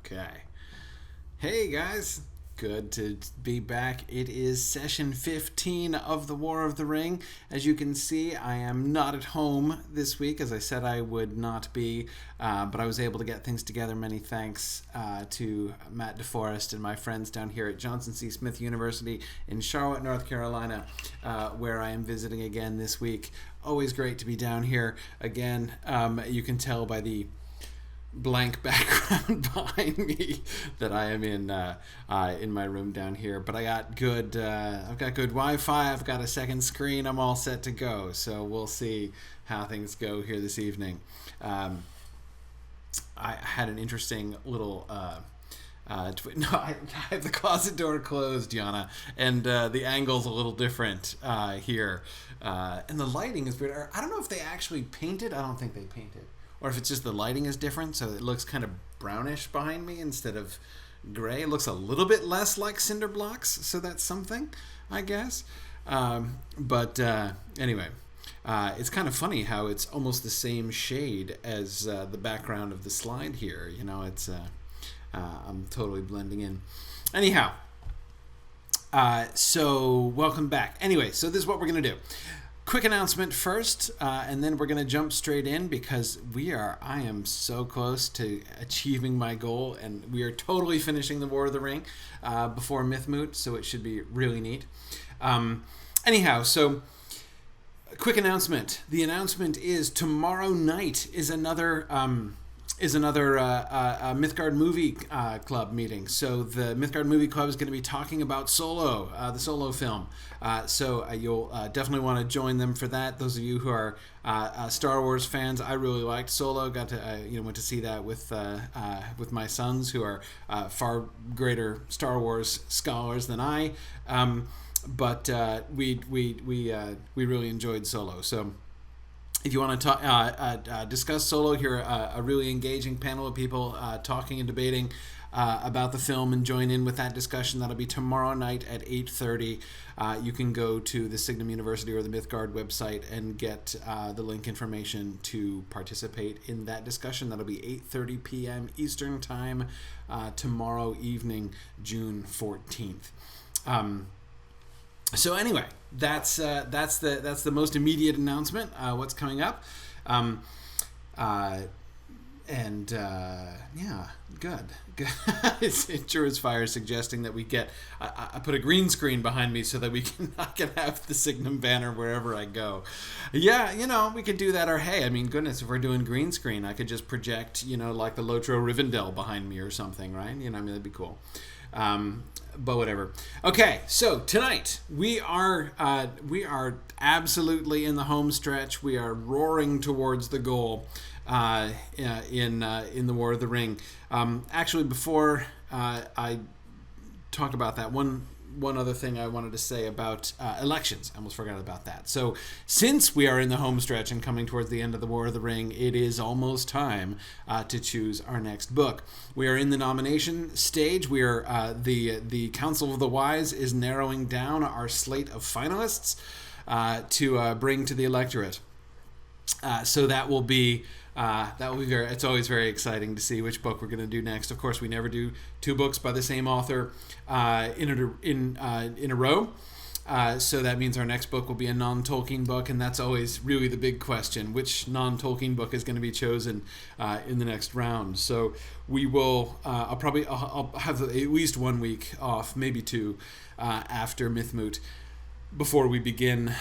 Okay. Hey guys, good to be back. It is session 15 of the War of the Ring. As you can see, I am not at home this week, as I said I would not be, but I was able to get things together. Many thanks to Matt DeForest and my friends down here at Johnson C. Smith University in Charlotte, North Carolina, where I am visiting again this week. Always great to be down here again. You can tell by the blank background behind me that I am in my room down here, but I got good I've got good Wi-Fi, I've got a second screen, I'm all set to go, so we'll see how things go here this evening. I had an interesting little no, I have the closet door closed, Yana, and the angle's a little different here, and the lighting is weird. I don't know if they actually painted. I don't think they painted, or if it's just the lighting is different, so it looks kind of brownish behind me instead of gray. It looks a little bit less like cinder blocks, so that's something, I guess. But anyway, it's kind of funny how it's almost the same shade as the background of the slide here. You know, it's I'm totally blending in. Anyhow, so welcome back. Anyway, so this is what we're going to do. Quick announcement first, and then we're going to jump straight in because I am so close to achieving my goal, and we are totally finishing the War of the Ring before Mythmoot, so it should be really neat. Anyhow, so quick announcement. The announcement is tomorrow night is another Mythgard Movie Club meeting. So the Mythgard Movie Club is going to be talking about Solo, the Solo film. So you'll definitely want to join them for that. Those of you who are Star Wars fans, I really liked Solo. Got to went to see that with my sons, who are far greater Star Wars scholars than I. But we really enjoyed Solo. So if you want to discuss Solo, hear a really engaging panel of people talking and debating about the film and join in with that discussion, that'll be tomorrow night at 8:30. You can go to the Signum University or the Mythgard website and get the link information to participate in that discussion. That'll be 8:30 p.m. Eastern Time tomorrow evening, June 14th. So anyway, that's the most immediate announcement. What's coming up, yeah, good. It's Insurance Fire suggesting that we get. I put a green screen behind me so that I can have the Signum banner wherever I go. Yeah, we could do that. Or hey, I mean, goodness, if we're doing green screen, I could just project, like the Lotro Rivendell behind me or something, right? That'd be cool. But whatever. Okay, so tonight we are absolutely in the home stretch. We are roaring towards the goal in the War of the Ring. Actually, before I talk about that, one other thing I wanted to say about elections. I almost forgot about that. So since we are in the home stretch and coming towards the end of the War of the Ring, it is almost time to choose our next book. We are in the nomination stage. We are the Council of the Wise is narrowing down our slate of finalists to bring to the electorate. So that will be very. It's always very exciting to see which book we're going to do next. Of course, we never do two books by the same author in a row. So that means our next book will be a non-Tolkien book, and that's always really the big question: which non-Tolkien book is going to be chosen in the next round? So we will. I'll have at least 1 week off, maybe two, after Mythmoot, before we begin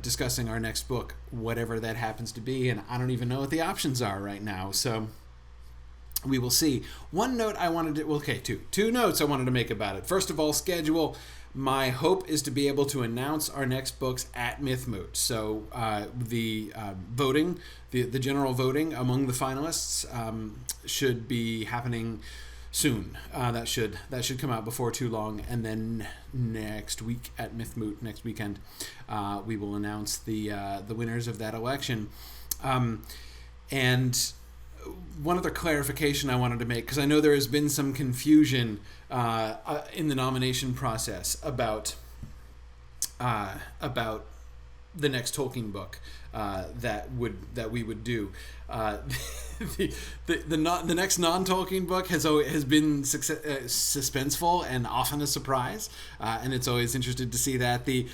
discussing our next book, whatever that happens to be. And I don't even know what the options are right now, so we will see. One note I wanted to... two notes I wanted to make about it. First of all, schedule. My hope is to be able to announce our next books at Mythmoot. So the voting, the general voting among the finalists should be happening soon. That should come out before too long, and then next week at Mythmoot, next weekend, we will announce the winners of that election. And one other clarification I wanted to make, because I know there has been some confusion in the nomination process about the next Tolkien book that we would do. The next non-Tolkien book has been suspenseful and often a surprise, and it's always interesting to see that. The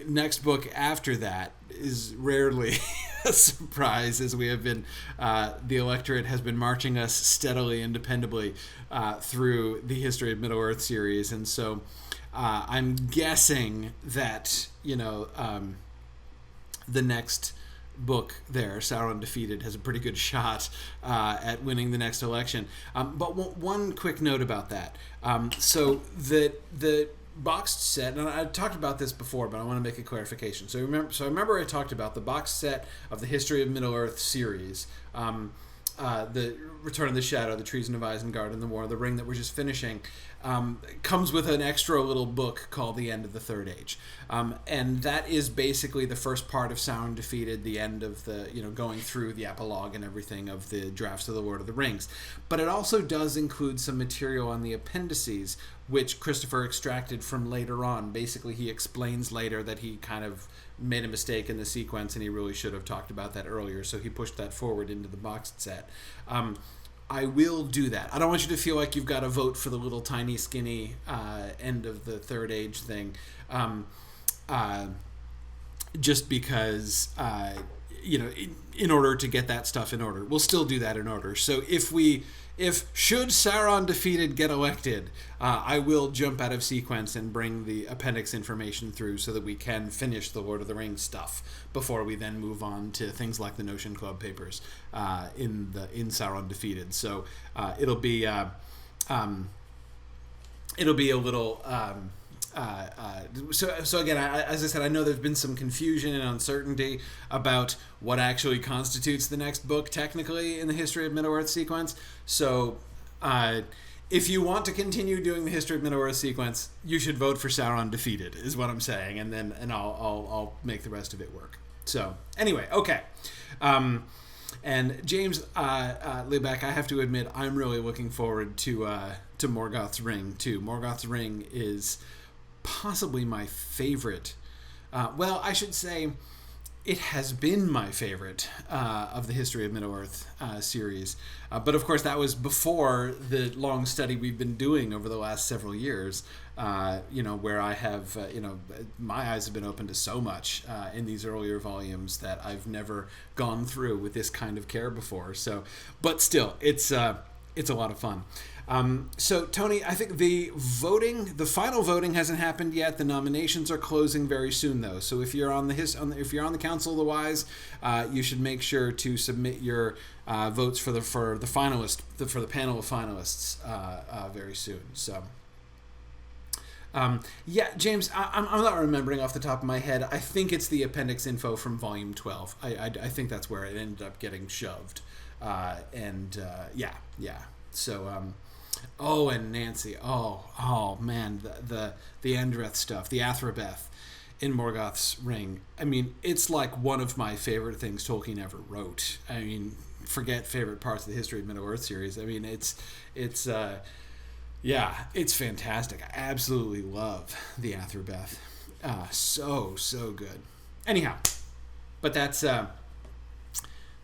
next book after that is rarely a surprise, as we have been, the electorate has been marching us steadily and dependably through the History of Middle-earth series, and so I'm guessing that, the next book there, Sauron Defeated, has a pretty good shot at winning the next election. But one quick note about that. So the boxed set, and I talked about this before, but I want to make a clarification. So I remember I talked about the boxed set of the History of Middle-earth series, the Return of the Shadow, the Treason of Isengard, and the War of the Ring that we're just finishing, comes with an extra little book called The End of the Third Age. And that is basically the first part of Sauron Defeated, the end of the, going through the epilogue and everything of the drafts of the Lord of the Rings. But it also does include some material on the appendices, which Christopher extracted from later on. Basically, he explains later that he kind of made a mistake in the sequence, and he really should have talked about that earlier, so he pushed that forward into the boxed set. I will do that. I don't want you to feel like you've got to vote for the little tiny skinny end of the Third Age thing, just because in order to get that stuff in order. We'll still do that in order. So if should Sauron Defeated get elected, I will jump out of sequence and bring the appendix information through so that we can finish the Lord of the Rings stuff before we then move on to things like the Notion Club papers in Sauron Defeated. So it'll be a little. So again, as I said, I know there's been some confusion and uncertainty about what actually constitutes the next book technically in the History of Middle-earth sequence. So if you want to continue doing the History of Middle-earth sequence, you should vote for Sauron Defeated, is what I'm saying, and I'll make the rest of it work. So anyway, okay. And James Liebeck, I have to admit, I'm really looking forward to Morgoth's Ring too. Morgoth's Ring is possibly my favorite. Well, I should say it has been my favorite of the History of Middle-earth series. But of course, that was before the long study we've been doing over the last several years, where I have, my eyes have been open to so much in these earlier volumes that I've never gone through with this kind of care before. So, but still, it's a lot of fun. So Tony, I think the final voting hasn't happened yet. The nominations are closing very soon, though. So if you're on the Council of the Wise, you should make sure to submit your votes for the finalist for the panel of finalists very soon. So. James, I'm not remembering off the top of my head. I think it's the appendix info from volume 12. I think that's where it ended up getting shoved. So, and Nancy. Oh man, the Andreth stuff, the Athrabeth in Morgoth's Ring. I mean, it's like one of my favorite things Tolkien ever wrote. I mean, forget favorite parts of the History of Middle-earth series. I mean, it's fantastic. I absolutely love the Athrabeth. So good. Anyhow, but that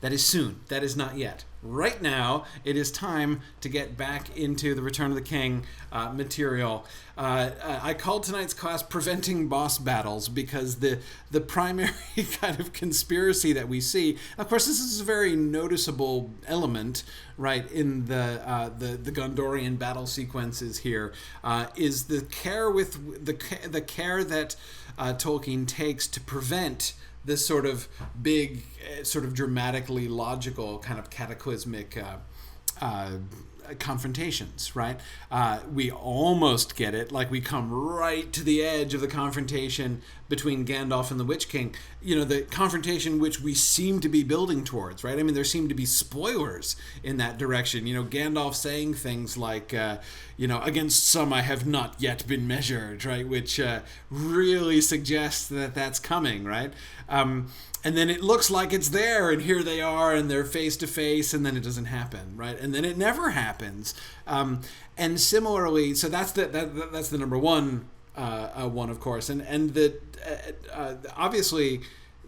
is soon. That is not yet. Right now, it is time to get back into the Return of the King material. I called tonight's class Preventing Boss Battles because the primary kind of conspiracy that we see, of course, this is a very noticeable element, right, in the Gondorian battle sequences here, is the care that Tolkien takes to prevent this sort of big, sort of dramatically logical, kind of cataclysmic confrontations, right? We almost get it, like we come right to the edge of the confrontation between Gandalf and the Witch King, the confrontation which we seem to be building towards, right? I mean, there seem to be spoilers in that direction. Gandalf saying things like, against some I have not yet been measured, right? Which really suggests that that's coming, right? And then it looks like it's there, and here they are, and they're face to face, and then it doesn't happen, right? And then it never happens. And similarly, so that's the number one one, of course, and that obviously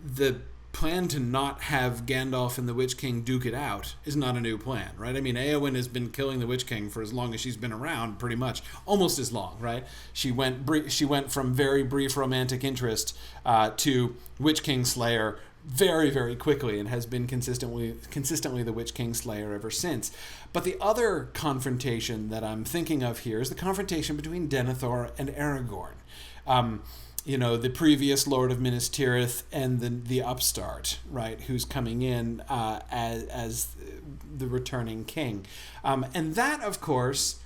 the plan to not have Gandalf and the Witch King duke it out is not a new plan, right? I mean, Eowyn has been killing the Witch King for as long as she's been around, pretty much, almost as long, right? She went from very brief romantic interest to Witch King Slayer very, very quickly, and has been consistently the Witch King Slayer ever since. But the other confrontation that I'm thinking of here is the confrontation between Denethor and Aragorn. The previous Lord of Minas Tirith and the upstart, right, who's coming in as the returning king. And that, of course,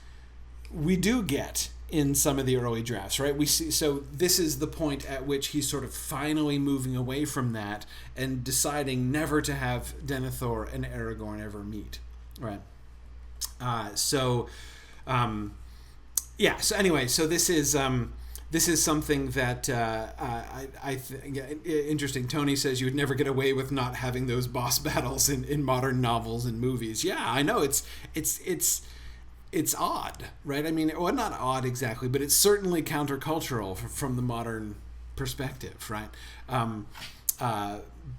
we do get in some of the early drafts, right? We see, so this is the point at which he's sort of finally moving away from that and deciding never to have Denethor and Aragorn ever meet, right? So anyway, so this is something that I think interesting. Tony says you would never get away with not having those boss battles in modern novels and movies. Yeah, I know it's odd, right? I mean, well, not odd exactly, but it's certainly countercultural from the modern perspective, right?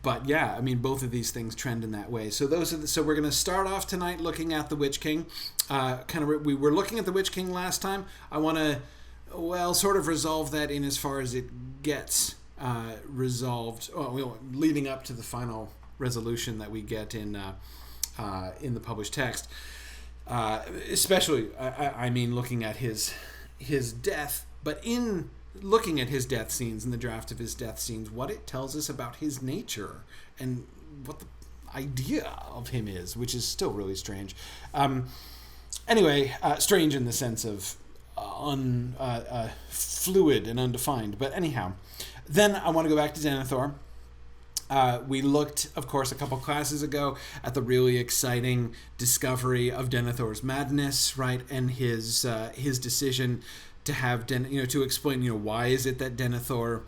But yeah, I mean, both of these things trend in that way. So so we're going to start off tonight looking at the Witch King. We were looking at the Witch King last time. I want to sort of resolve that in as far as it gets resolved, leading up to the final resolution that we get in the published text. Especially, I mean, looking at his death, but in looking at his death scenes, in the draft of his death scenes, what it tells us about his nature and what the idea of him is, which is still really strange. Strange in the sense of fluid and undefined. But anyhow, then I want to go back to Denethor. We looked, of course, a couple classes ago at the really exciting discovery of Denethor's madness, right, and his decision to have to explain, why is it that Denethor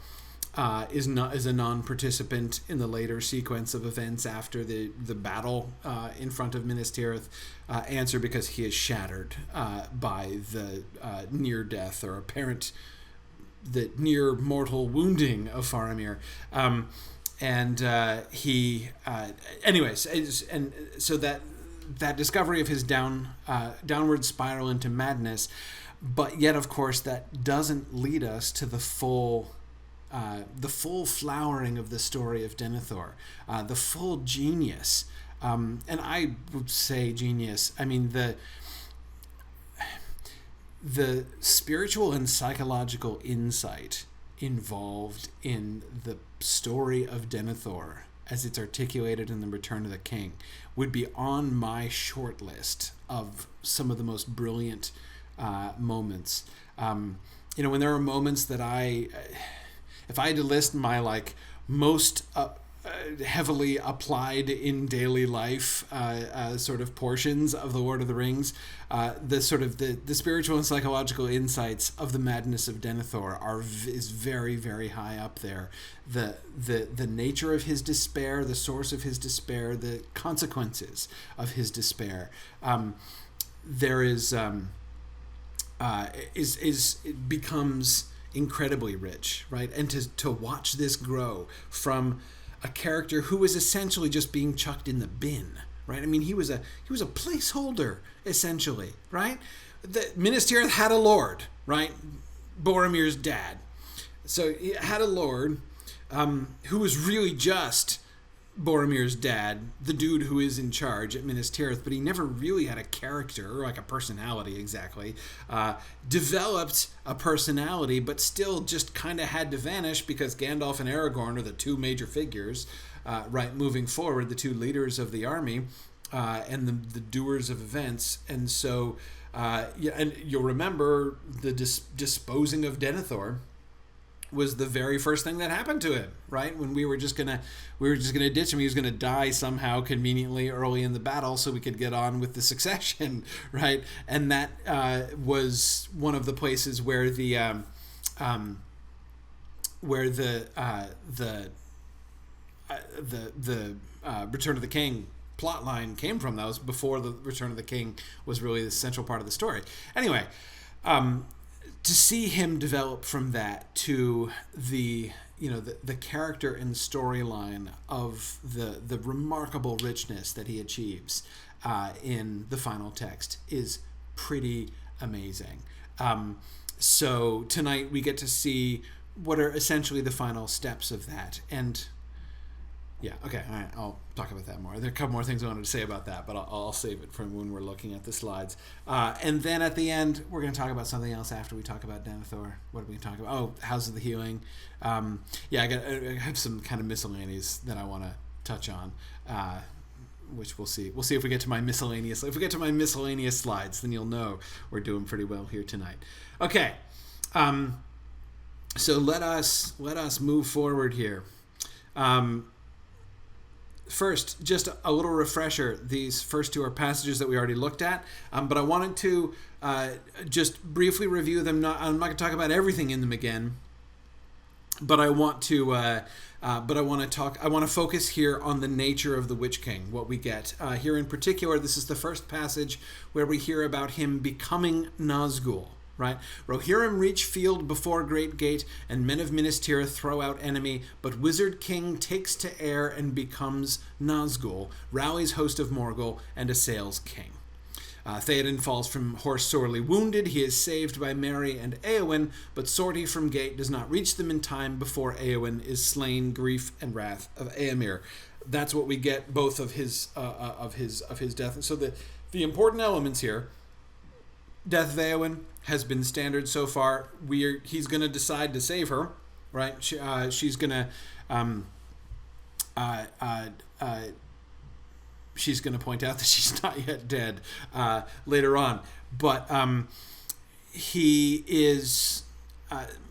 is a non-participant in the later sequence of events after the battle in front of Minas Tirith. Answer: because he is shattered by the near death or the near mortal wounding of Faramir. So that discovery of his downward spiral into madness, but yet, of course, that doesn't lead us to the full flowering of the story of Denethor, the full genius. And I would say genius. I mean, the spiritual and psychological insight involved in the story of Denethor as it's articulated in The Return of the King would be on my short list of some of the most brilliant moments. When there are moments that if I had to list my most heavily applied in daily life sort of portions of the Lord of the Rings, the spiritual and psychological insights of the madness of Denethor is very, very high up there. The nature of his despair, the source of his despair, the consequences of his despair. It becomes incredibly rich, right? And to watch this grow from a character who was essentially just being chucked in the bin, right? I mean, he was a placeholder, essentially, right? Minas Tirith had a lord, right? Boromir's dad. So he had a lord who was really just Boromir's dad, the dude who is in charge at Minas Tirith, but he never really had a character or a personality exactly. Developed a personality, but still just kind of had to vanish because Gandalf and Aragorn are the two major figures, right, moving forward, the two leaders of the army and the doers of events. And so, and you'll remember the disposing of Denethor was the very first thing that happened to him, right? When we were just gonna ditch him. He was gonna die somehow conveniently early in the battle so we could get on with the succession, right? And that was one of the places where the Return of the King plotline came from. That was before the Return of the King was really the central part of the story. Anyway, to see him develop from that to the character and storyline of the remarkable richness that he achieves in the final text is pretty amazing. So tonight we get to see what are essentially the final steps of that. And yeah, okay, all right, I'll talk about that more. There are a couple more things I wanted to say about that, but I'll save it from when we're looking at the slides. And then at the end, we're going to talk about something else after we talk about Denethor. What are we going to talk about? Oh, Houses of the Healing. I have some kind of miscellaneous that I want to touch on, which we'll see. We'll see if we get to my miscellaneous. If we get to my miscellaneous slides, then you'll know we're doing pretty well here tonight. Okay, so let us move forward here. First, just a little refresher. These first two are passages that we already looked at, but I wanted to just briefly review them. I'm not going to talk about everything in them again, but I want to. I want to focus here on the nature of the Witch King. What we get here in particular. This is the first passage where we hear about him becoming Nazgul. Right? Rohirrim reach field before great gate, and men of Minas Tirith throw out enemy, but Wizard King takes to air and becomes Nazgul, rallies host of Morgul, and assails King. Theoden falls from horse sorely wounded. He is saved by Merry and Éowyn, but sortie from gate does not reach them in time before Éowyn is slain. Grief and wrath of Éomer. That's what we get both of his death. So the important elements here. Death of Éowyn has been standard so far. He's going to decide to save her, right? She's going to point out that she's not yet dead later on. But he is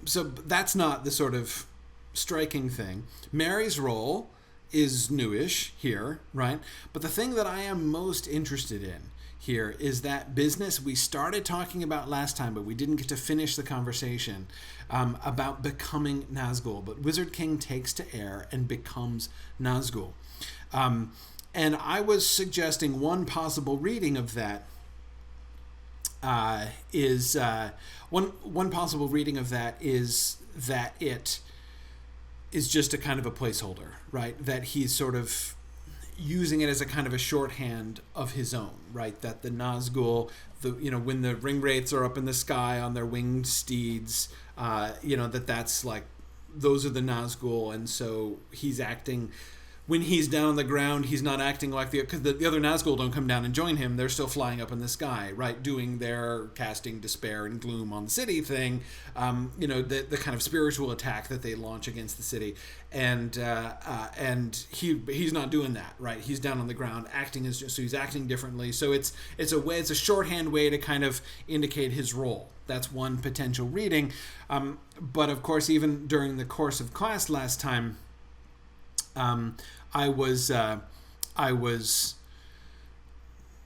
so that's not the sort of striking thing. Mary's role is newish here, right? But the thing that I am most interested in here is that business we started talking about last time, but we didn't get to finish the conversation about becoming Nazgul. But Wizard King takes to air and becomes Nazgul. And I was suggesting one possible reading of that is that it is just a kind of a placeholder, right? That he's sort of using it as a kind of a shorthand of his own, right? That the Nazgul, when the ring wraiths are up in the sky on their winged steeds, that's like, those are the Nazgul, and so he's acting. When he's down on the ground, he's not acting like because the other Nazgul don't come down and join him. They're still flying up in the sky, right? Doing their casting despair and gloom on the city thing, the kind of spiritual attack that they launch against the city. And he's not doing that, right? He's down on the ground acting so he's acting differently. So it's a shorthand way to kind of indicate his role. That's one potential reading. But of course, even during the course of class last time, I was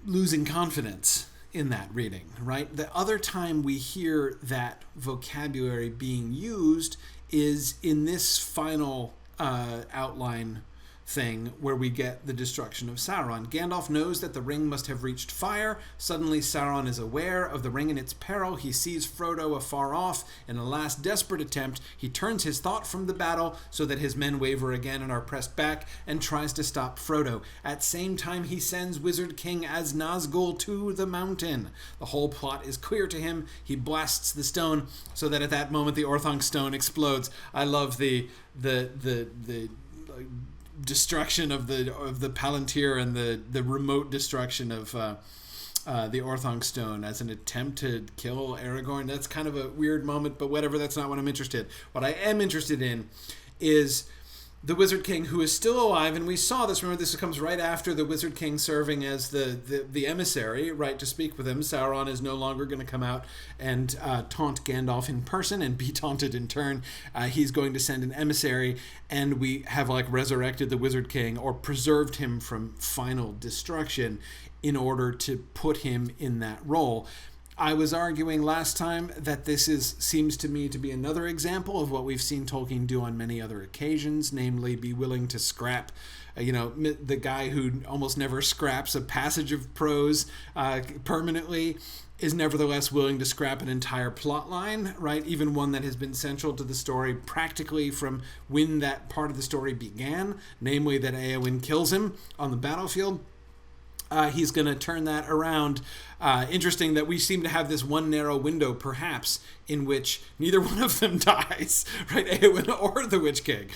losing confidence in that reading, right? The other time we hear that vocabulary being used is in this final outline thing where we get the destruction of Sauron. Gandalf knows that the ring must have reached fire. Suddenly Sauron is aware of the ring and its peril. He sees Frodo afar off. In a last desperate attempt, he turns his thought from the battle so that his men waver again and are pressed back, and tries to stop Frodo. At same time, he sends Wizard King as Nazgul to the mountain. The whole plot is clear to him. He blasts the stone so that at that moment the Orthanc stone explodes. I love the destruction of the Palantir and the remote destruction of the Orthanc stone as an attempt to kill Aragorn. That's kind of a weird moment, but whatever, that's not what I'm interested in. What I am interested in is the Wizard King, who is still alive, and we saw this. Remember, this comes right after the Wizard King serving as the emissary, right, to speak with him. Sauron is no longer going to come out and taunt Gandalf in person and be taunted in turn. He's going to send an emissary, and we have resurrected the Wizard King, or preserved him from final destruction, in order to put him in that role. I was arguing last time that seems to me to be another example of what we've seen Tolkien do on many other occasions, namely be willing to scrap, the guy who almost never scraps a passage of prose permanently is nevertheless willing to scrap an entire plot line, right? Even one that has been central to the story practically from when that part of the story began, namely that Éowyn kills him on the battlefield. He's going to turn that around. Interesting that we seem to have this one narrow window, perhaps, in which neither one of them dies, right? Éowyn or the Witch King.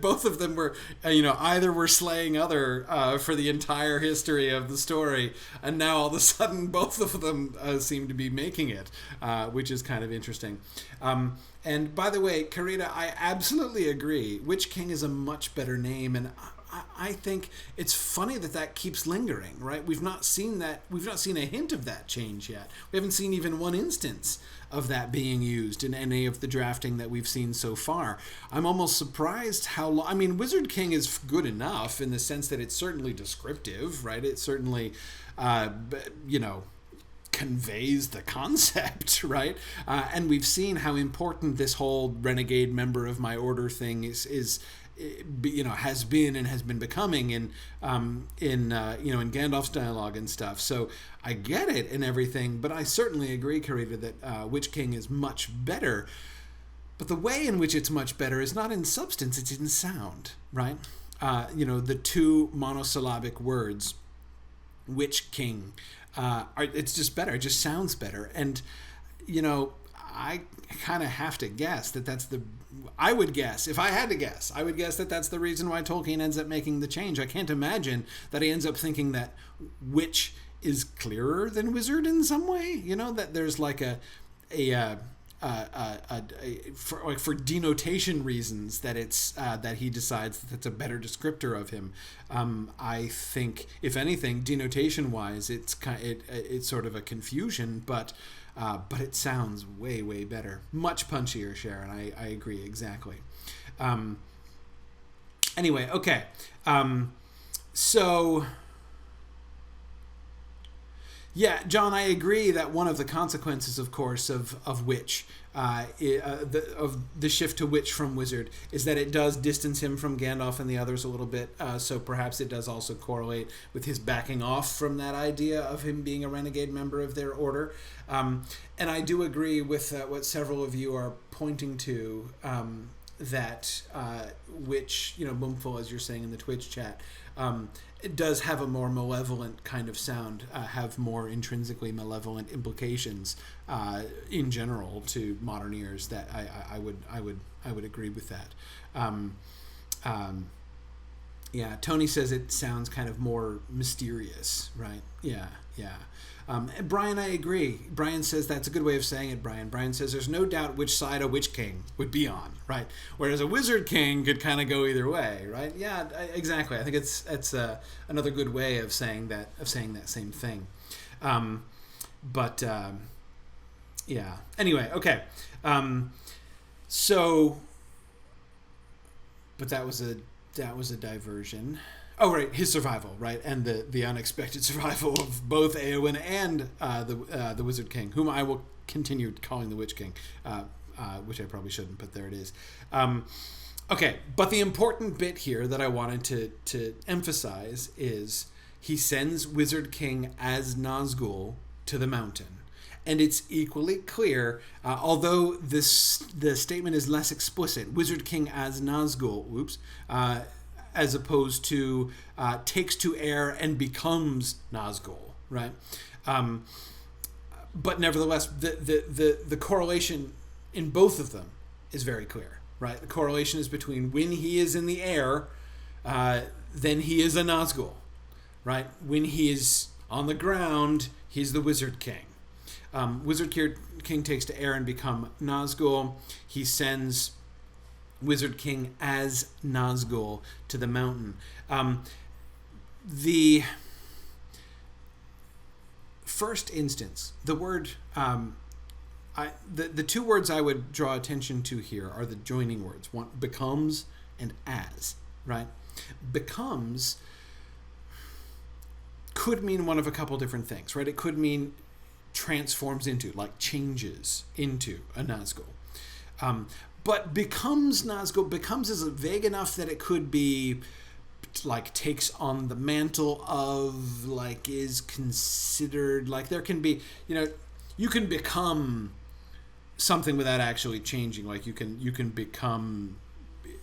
Both of them were, either were slaying other for the entire history of the story, and now all of a sudden both of them seem to be making it, which is kind of interesting. And by the way, Karita, I absolutely agree. Witch King is a much better name, and I think it's funny that keeps lingering, right? We've not seen that. We've not seen a hint of that change yet. We haven't seen even one instance of that being used in any of the drafting that we've seen so far. I'm almost surprised how long. I mean, Wizard King is good enough in the sense that it's certainly descriptive, right? It certainly, conveys the concept, right? And we've seen how important this whole renegade member of my order thing is has been and has been becoming in Gandalf's dialogue and stuff. So I get it and everything, but I certainly agree, Karita, that Witch King is much better. But the way in which it's much better is not in substance; it's in sound, right? The two monosyllabic words, Witch King, it's just better. It just sounds better, and I kind of have to guess I would guess that that's the reason why Tolkien ends up making the change. I can't imagine that he ends up thinking that witch is clearer than wizard in some way. That there's like for denotation reasons that it's that he decides that's a better descriptor of him. I think, if anything, denotation wise, it's sort of a confusion, but it sounds way, way better. Much punchier, Sharon. I agree, exactly. Anyway, okay. So, yeah, John, I agree that one of the consequences, of course, of Witch, of the shift to Witch from Wizard, is that it does distance him from Gandalf and the others a little bit. So perhaps it does also correlate with his backing off from that idea of him being a renegade member of their order. And I do agree with what several of you are pointing to, that Witch, Boomful, as you're saying in the Twitch chat, it does have a more malevolent kind of sound, have more intrinsically malevolent implications in general to modern ears. That I would agree with that. Yeah, Tony says it sounds kind of more mysterious, right? Yeah. And Brian, I agree. Brian says that's a good way of saying it, Brian. Brian says there's no doubt which side a Witch King would be on, right? Whereas a Wizard King could kind of go either way, right? Yeah, exactly. I think it's another good way of saying that same thing. Yeah. Anyway, okay. But that was a diversion. Oh, right, his survival, right, and the unexpected survival of both Éowyn and the Wizard King, whom I will continue calling the Witch King, which I probably shouldn't, but there it is. Okay, but the important bit here that I wanted to emphasize is he sends Wizard King as Nazgul to the mountain. And it's equally clear, although the statement is less explicit, Wizard King as Nazgul, as opposed to takes to air and becomes Nazgul, right? But nevertheless, the correlation in both of them is very clear, right? The correlation is between when he is in the air, then he is a Nazgul, right? When he is on the ground, he's the Wizard King. Wizard King takes to air and become Nazgul. He sends Wizard King as Nazgul to the mountain. The first instance, the word, the two words I would draw attention to here are the joining words. One, becomes, and as, right? Becomes could mean one of a couple different things, right? It could mean transforms into, like changes into a Nazgul. But becomes Nazgul, becomes is vague enough that it could be like takes on the mantle of, like is considered, like there can be, you can become something without actually changing. Like you can become,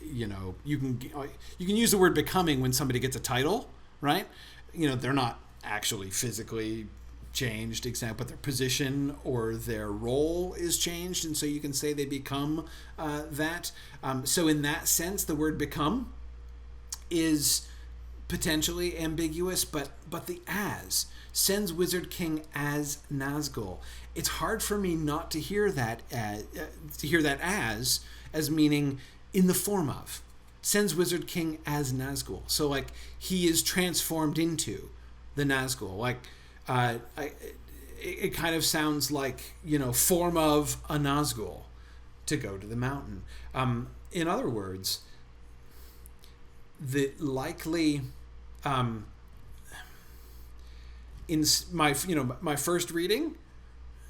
you can use the word becoming when somebody gets a title, right? They're not actually physically changed, except but their position or their role is changed, and so you can say they become that. So in that sense, the word become is potentially ambiguous, but the as sends Wizard King as Nazgul. It's hard for me not to hear that as meaning in the form of, sends Wizard King as Nazgul. So like he is transformed into the Nazgul. Like it kind of sounds like form of a Nazgul to go to the mountain. In other words, the likely in my first reading,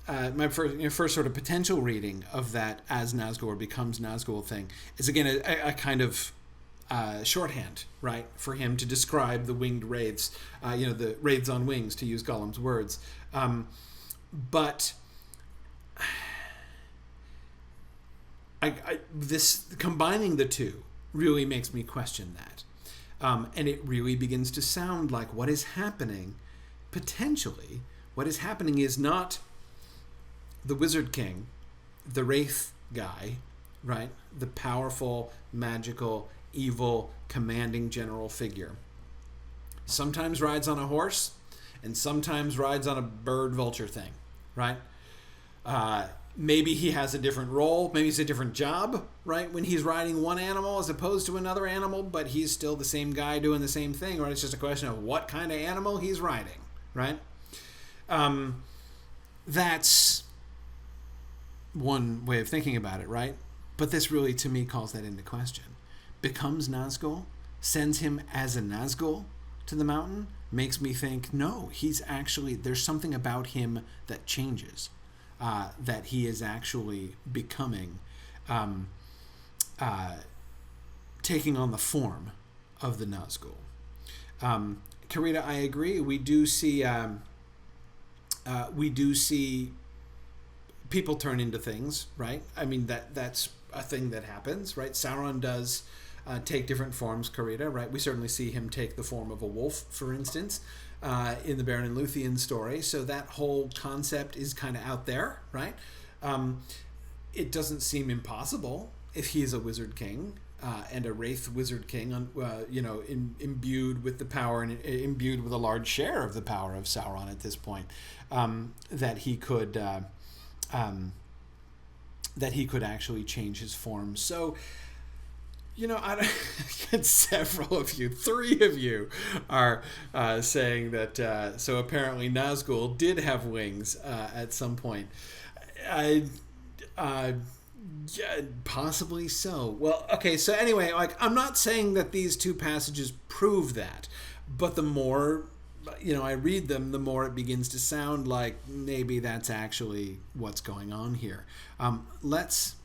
my first sort of potential reading of that as Nazgul or becomes Nazgul thing is again a kind of shorthand, right, for him to describe the winged wraiths, the wraiths on wings, to use Gollum's words. But this combining the two really makes me question that. And it really begins to sound like what is happening, potentially, what is happening is not the Wizard King, the Wraith guy, right? The powerful, magical, evil, commanding general figure. Sometimes rides on a horse, and sometimes rides on a bird vulture thing, right? Maybe he has a different role. Maybe it's a different job, right? When he's riding one animal as opposed to another animal, but he's still the same guy doing the same thing, or it's just a question of what kind of animal he's riding, right? That's one way of thinking about it, right? But this really, to me, calls that into question. Becomes Nazgul, sends him as a Nazgul to the mountain, makes me think, no, he's actually, there's something about him that changes. That he is actually becoming, taking on the form of the Nazgul. Karita, I agree. We do see people turn into things, right? I mean that's a thing that happens, right? Sauron does take different forms, Karita, right? We certainly see him take the form of a wolf, for instance. In the Beren and Luthien story, so that whole concept is kind of out there, right? It doesn't seem impossible if he's a Wizard King and a Wraith Wizard King, imbued with the power and imbued with a large share of the power of Sauron at this point, that he could actually change his form. So. Several of you, 3 of you, are saying that. So apparently, Nazgul did have wings at some point. Possibly so. Well, okay. So anyway, I'm not saying that these 2 passages prove that, but the more I read them, the more it begins to sound like maybe that's actually what's going on here. Let's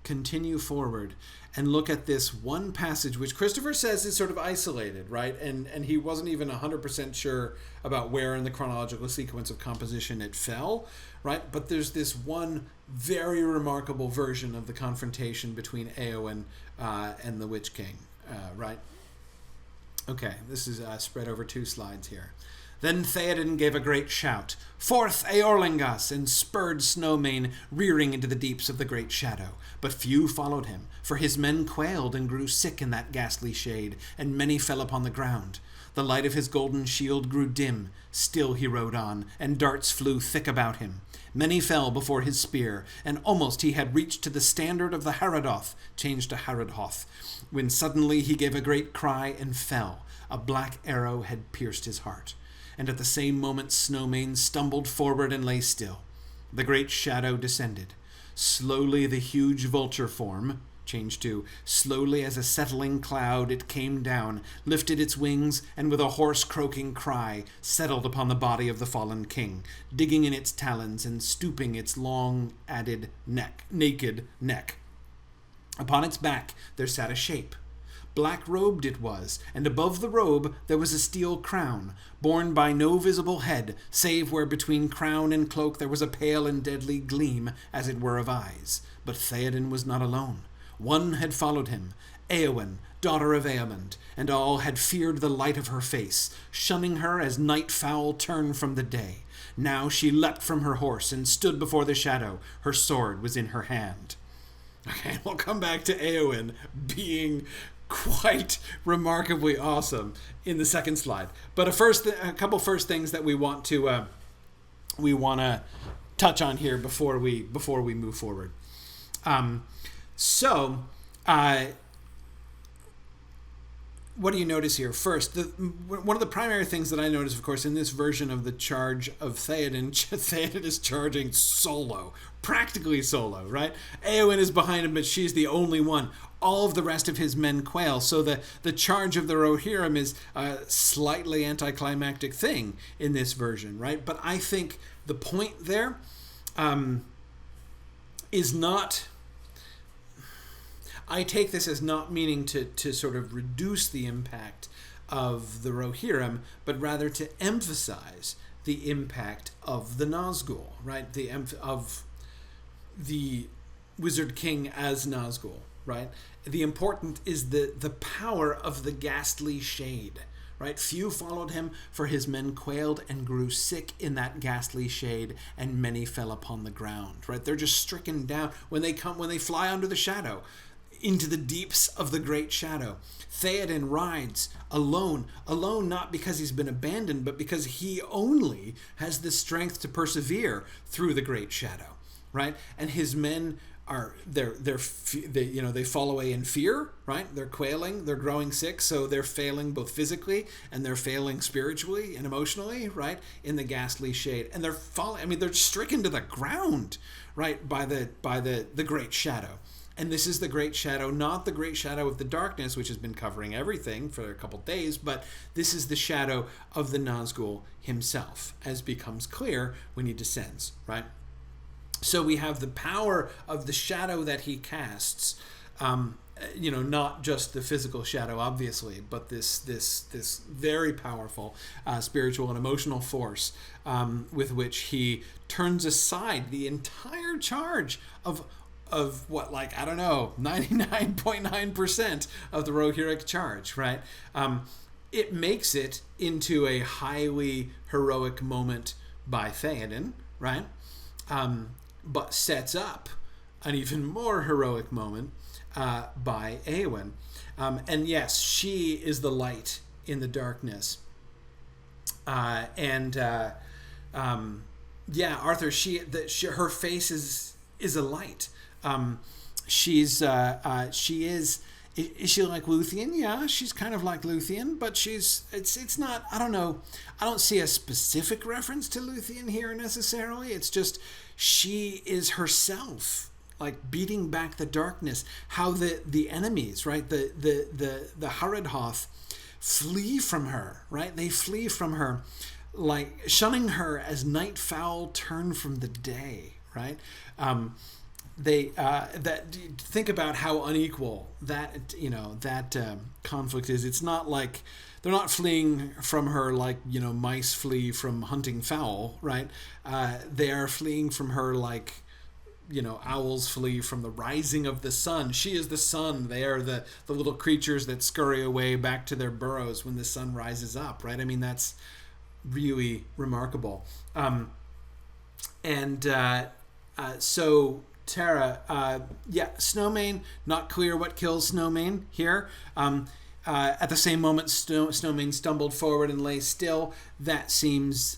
continue forward and look at this one passage, which Christopher says is sort of isolated, right? And he wasn't even 100% sure about where in the chronological sequence of composition it fell, right? But there's this one very remarkable version of the confrontation between Eowyn and the Witch King, right? Okay, this is spread over 2 slides here. Then Theoden gave a great shout, "Forth, Eorlingas!" and spurred Snowmane, rearing into the deeps of the great shadow. But few followed him, for his men quailed and grew sick in that ghastly shade, and many fell upon the ground. The light of his golden shield grew dim. Still he rode on, and darts flew thick about him. Many fell before his spear, and almost he had reached to the standard of the Haradoth, changed to Haradhoth, when suddenly he gave a great cry and fell. A black arrow had pierced his heart. And at the same moment Snowmane stumbled forward and lay still. The great shadow descended. Slowly the huge vulture form, Change 2. Slowly as a settling cloud it came down, lifted its wings, and with a hoarse croaking cry settled upon the body of the fallen king, digging in its talons and stooping its long added naked neck. Upon its back there sat a shape. Black-robed it was, and above the robe there was a steel crown, borne by no visible head, save where between crown and cloak there was a pale and deadly gleam, as it were of eyes. But Theoden was not alone. One had followed him, Eowyn, daughter of Eamund, and all had feared the light of her face, shunning her as night fowl turn from the day. Now she leapt from her horse and stood before the shadow. Her sword was in her hand. Okay, we'll come back to Eowyn being quite remarkably awesome in the second slide. But a couple first things that we want to touch on here before we move forward. What do you notice here? First, one of the primary things that I notice, of course, in this version of the charge of Theoden, Theoden is charging solo, practically solo, right? Eowyn is behind him, but she's the only one. All of the rest of his men quail. So the charge of the Rohirrim is a slightly anticlimactic thing in this version, right? But I think the point there is not... I take this as not meaning to sort of reduce the impact of the Rohirrim, but rather to emphasize the impact of the Nazgul, right? Of the Wizard King as Nazgul, right? The important is the power of the ghastly shade, right? Few followed him, for his men quailed and grew sick in that ghastly shade, and many fell upon the ground, right? They're just stricken down when they fly under the shadow, into the deeps of the great shadow. Theoden rides alone not because he's been abandoned, but because he only has the strength to persevere through the great shadow, right? And his men are they fall away in fear, right? They're quailing, they're growing sick, so they're failing both physically and they're failing spiritually and emotionally, right? In the ghastly shade, and they're stricken to the ground, right? By the great shadow. And this is the great shadow, not the great shadow of the darkness, which has been covering everything for a couple days, but this is the shadow of the Nazgul himself, as becomes clear when he descends, right? So we have the power of the shadow that he casts, not just the physical shadow, obviously, but this very powerful spiritual and emotional force with which he turns aside the entire charge of 99.9% of the Rohirric charge, right? It makes it into a highly heroic moment by Theoden, right? But sets up an even more heroic moment by Eowyn. And yes, she is the light in the darkness. Arthur, her face is a light. She is she like Luthien? Yeah, she's kind of like Luthien, but it's not, I don't know, I don't see a specific reference to Luthien here necessarily. It's just she is herself, like beating back the darkness. How the enemies, right, the Haradhoth flee from her, right? They flee from her, like shunning her as night fowl turn from the day, right? Think about how unequal that conflict is. It's not like they're not fleeing from her like mice flee from hunting fowl, right? They are fleeing from her like owls flee from the rising of the sun. She is the sun. They are the little creatures that scurry away back to their burrows when the sun rises up, right? I mean, that's really remarkable. So Tara, Snowmane, not clear what kills Snowmane here. At the same moment, Snowmane stumbled forward and lay still. That seems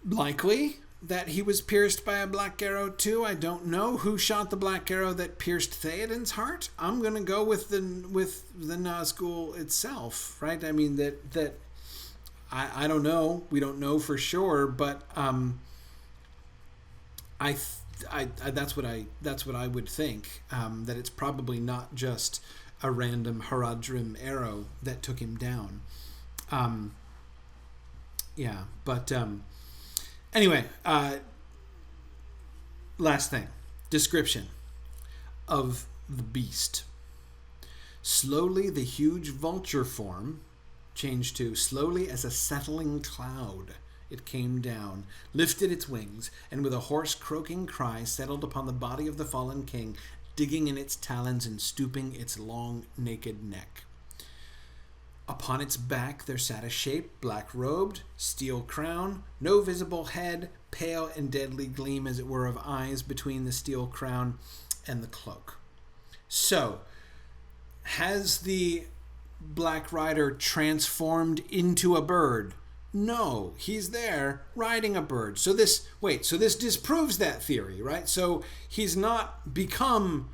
likely that he was pierced by a black arrow too. I don't know who shot the black arrow that pierced Theoden's heart. I'm gonna go with the Nazgul itself, right? I mean that I don't know. We don't know for sure, but that's what I would think, that it's probably not just a random Haradrim arrow that took him down. But anyway, last thing, description of the beast. Slowly the huge vulture form changed to slowly as a settling cloud. It came down, lifted its wings, and with a hoarse croaking cry settled upon the body of the fallen king, digging in its talons and stooping its long naked neck. Upon its back there sat a shape, black-robed, steel crown, no visible head, pale and deadly gleam as it were of eyes between the steel crown and the cloak. So, has the Black Rider transformed into a bird? No, he's there riding a bird. So this disproves that theory, right? So he's not become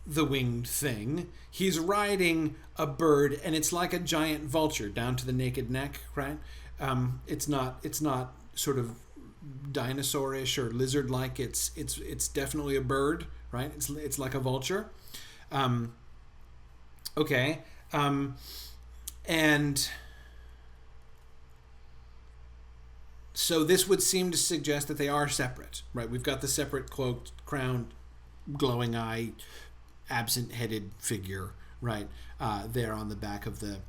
the winged thing. He's riding a bird, and it's like a giant vulture down to the naked neck, right? It's not sort of dinosaurish or lizard-like. It's definitely a bird, right? It's like a vulture. Okay. And so this would seem to suggest that they are separate, right? We've got the separate cloaked, crowned, glowing eye, absent-headed figure, right, there on the back of the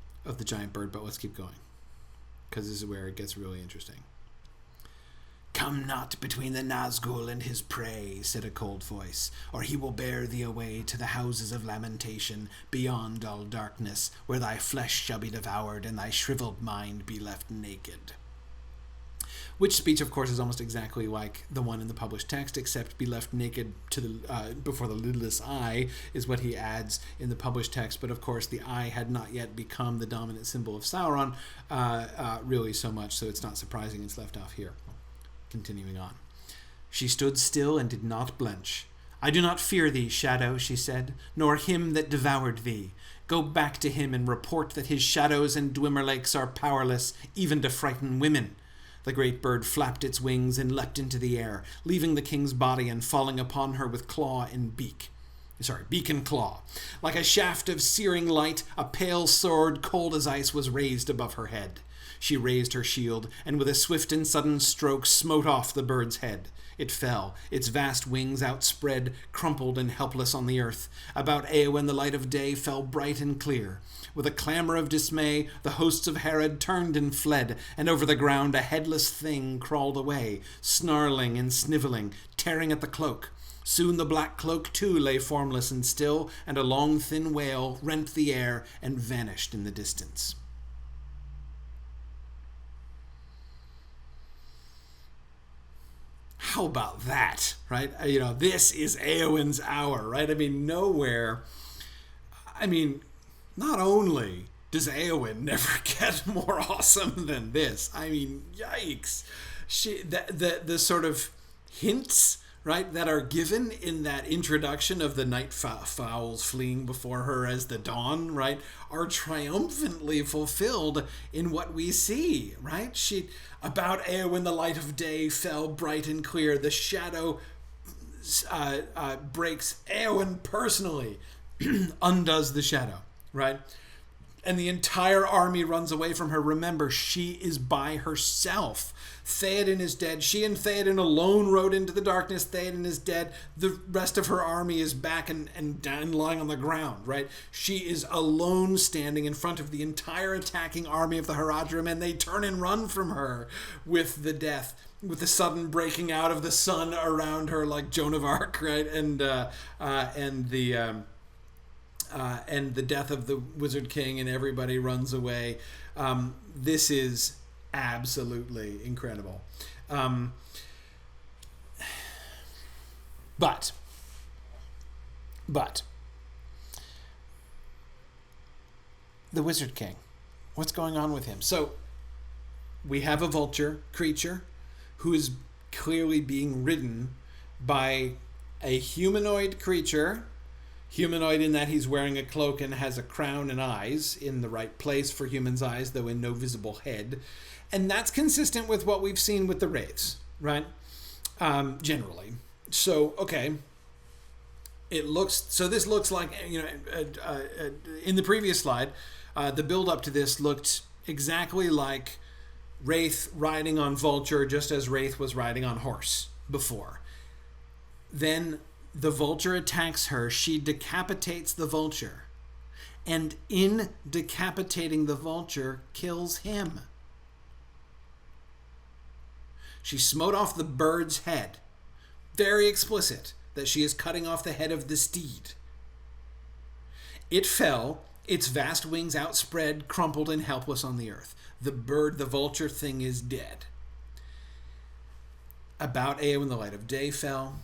giant bird. But let's keep going, because this is where it gets really interesting. "Come not between the Nazgul and his prey," said a cold voice, "or he will bear thee away to the houses of lamentation, beyond all darkness, where thy flesh shall be devoured and thy shriveled mind be left naked." Which speech, of course, is almost exactly like the one in the published text, except "be left naked to the before the lidless eye" is what he adds in the published text. But of course, the eye had not yet become the dominant symbol of Sauron, really so much, so it's not surprising it's left off here. Continuing on. "She stood still and did not blench. 'I do not fear thee, shadow,' she said, 'nor him that devoured thee. Go back to him and report that his shadows and Dwimmerlakes are powerless even to frighten women.' The great bird flapped its wings and leapt into the air, leaving the king's body and falling upon her with beak and claw. Like a shaft of searing light, a pale sword, cold as ice, was raised above her head. She raised her shield, and with a swift and sudden stroke smote off the bird's head. It fell, its vast wings outspread, crumpled and helpless on the earth. About Eowyn the light of day fell bright and clear. With a clamor of dismay, the hosts of Herod turned and fled, and over the ground a headless thing crawled away, snarling and sniveling, tearing at the cloak. Soon the black cloak too lay formless and still, and a long thin wail rent the air and vanished in the distance." How about that, right? This is Eowyn's hour, right? Not only does Eowyn never get more awesome than this, yikes. The sort of hints, right, that are given in that introduction of the night fowls fleeing before her as the dawn, right, are triumphantly fulfilled in what we see, right? About Eowyn the light of day fell bright and clear. The shadow breaks Eowyn personally, undoes the shadow, right? And the entire army runs away from her. Remember, she is by herself. Theoden is dead. She and Theoden alone rode into the darkness. Theoden is dead. The rest of her army is back and lying on the ground, right? She is alone standing in front of the entire attacking army of the Haradrim, and they turn and run from her with the sudden breaking out of the sun around her like Joan of Arc, right? And the death of the Wizard King, and everybody runs away. This is absolutely incredible. But the Wizard King, what's going on with him? So we have a vulture creature who is clearly being ridden by a humanoid creature. Humanoid in that he's wearing a cloak and has a crown and eyes in the right place for humans' eyes, though in no visible head. And that's consistent with what we've seen with the wraiths, right? Generally. So okay, this looks like in the previous slide, the build up to this looked exactly like Wraith riding on Vulture, just as Wraith was riding on horse before. Then the Vulture attacks her. She decapitates the Vulture, and in decapitating the Vulture, kills him. She smote off the bird's head. Very explicit that she is cutting off the head of the steed. It fell, its vast wings outspread, crumpled and helpless on the earth. The bird, the vulture thing, is dead. About Eowyn the light of day fell.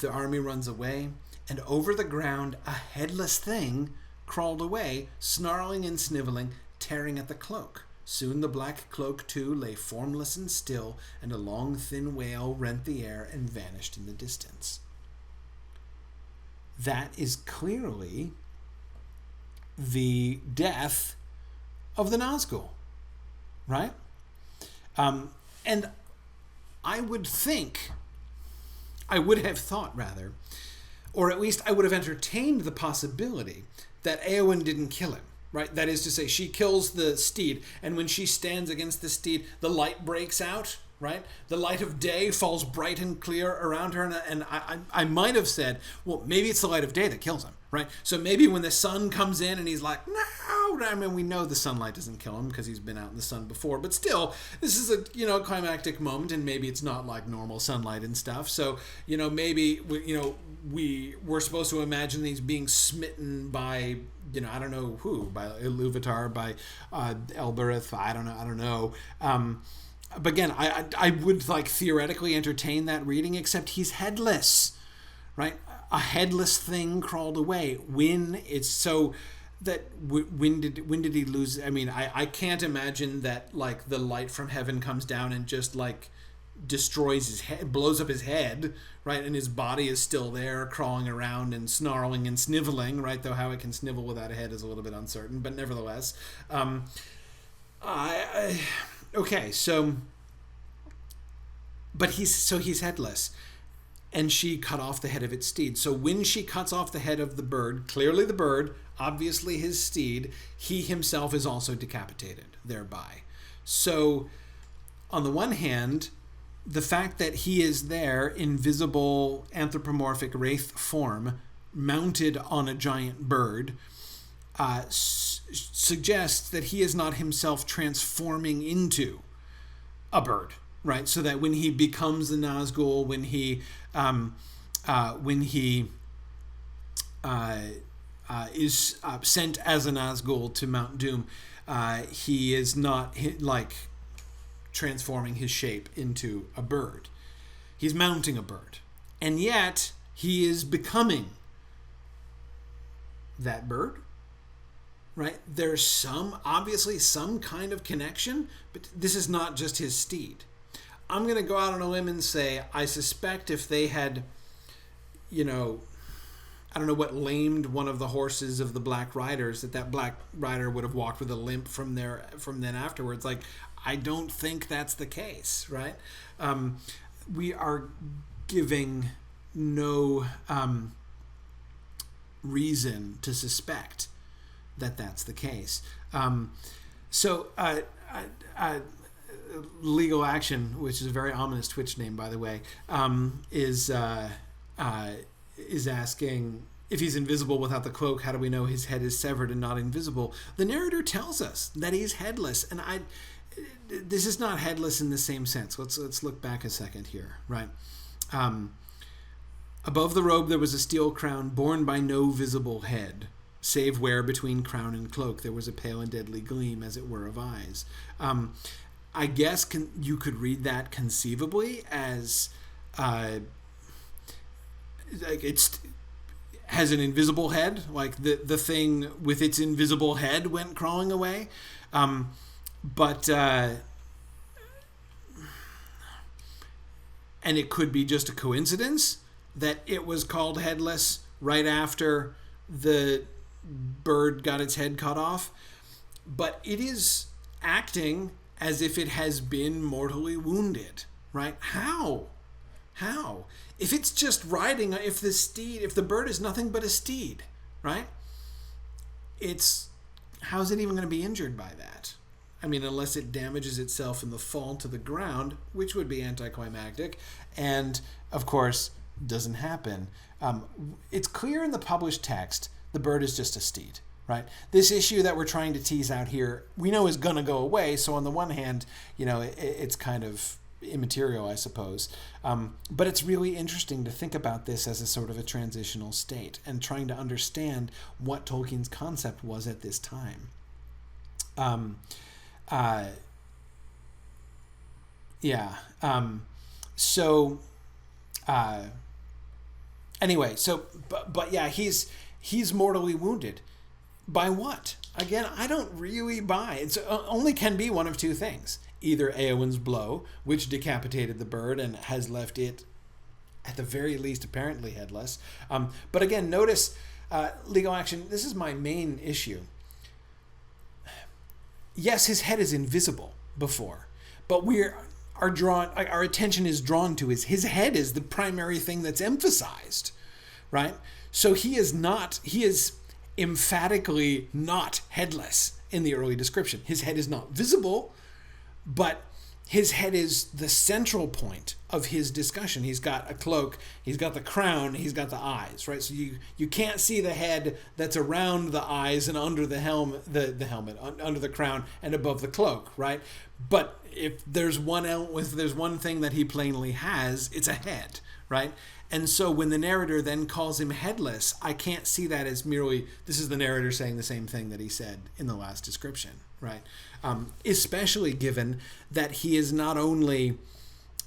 The army runs away, and over the ground a headless thing crawled away, snarling and sniveling, tearing at the cloak. Soon the black cloak, too, lay formless and still, and a long, thin wail rent the air and vanished in the distance. That is clearly the death of the Nazgul, right? And I would have thought, rather, or at least I would have entertained the possibility that Eowyn didn't kill him. Right? That is to say, she kills the steed, and when she stands against the steed, the light breaks out, right? The light of day falls bright and clear around her, and I might have said, well, maybe it's the light of day that kills him, right? So maybe when the sun comes in and he's like, no, I mean, we know the sunlight doesn't kill him because he's been out in the sun before, but still, this is a, climactic moment, and maybe it's not like normal sunlight and stuff, so, maybe, we're supposed to imagine he's being smitten by, I don't know who, by Iluvatar, by Elbereth, I don't know. But again, I would theoretically entertain that reading, except he's headless, right? A headless thing crawled away. When it's so that when did he lose? I mean, I can't imagine that the light from heaven comes down and just destroys his head, blows up his head, right? And his body is still there, crawling around and snarling and sniveling, right? Though how it can snivel without a head is a little bit uncertain, but nevertheless, okay, so, but he's headless, and she cut off the head of its steed. So when she cuts off the head of the bird, clearly the bird, obviously his steed, he himself is also decapitated thereby. So on the one hand, the fact that he is there in visible anthropomorphic wraith form, mounted on a giant bird, suggests that he is not himself transforming into a bird, right? So that when he becomes the Nazgul, when he is sent as a Nazgul to Mount Doom, he is not transforming his shape into a bird. He's mounting a bird, and yet he is becoming that bird. Right? There's obviously some kind of connection, but this is not just his steed. I'm going to go out on a limb and say, I suspect if they had, I don't know what lamed one of the horses of the Black Riders, that Black Rider would have walked with a limp from then afterwards. I don't think that's the case, right? We are giving no reason to suspect that that's the case. Legal Action, which is a very ominous Twitch name, by the way, is asking, if he's invisible without the cloak, how do we know his head is severed and not invisible? The narrator tells us that he's headless, and this is not headless in the same sense. Let's look back a second here, right? Above the robe there was a steel crown borne by no visible head, save where between crown and cloak there was a pale and deadly gleam, as it were, of eyes. I guess you could read that conceivably as it's has an invisible head, the thing with its invisible head went crawling away. But and it could be just a coincidence that it was called headless right after the bird got its head cut off, but it is acting as if it has been mortally wounded, right? How How? If it's just riding, if the bird is nothing but a steed, right? How's it even going to be injured by that? I mean, unless it damages itself in the fall to the ground, which would be anticlimactic, and of course doesn't happen. It's clear in the published text the bird is just a steed, right? This issue that we're trying to tease out here, we know is going to go away. So on the one hand, it's kind of immaterial, I suppose. But it's really interesting to think about this as a sort of a transitional state and trying to understand what Tolkien's concept was at this time. Anyway, but yeah, he's mortally wounded. By what? Again, I don't really buy. It only can be one of two things. Either Eowyn's blow, which decapitated the bird and has left it, at the very least, apparently headless. But again, notice legal action. This is my main issue. Yes, his head is invisible before, but our attention is drawn to his head is the primary thing that's emphasized, right? So he is emphatically not headless in the early description. His head is not visible, but his head is the central point of his discussion. He's got a cloak, he's got the crown, he's got the eyes, right? So you can't see the head that's around the eyes and under the helmet, under the crown and above the cloak, right? But if there's one thing that he plainly has, it's a head, right? And so when the narrator then calls him headless, I can't see that as merely, this is the narrator saying the same thing that he said in the last description, right? Especially given that he is not only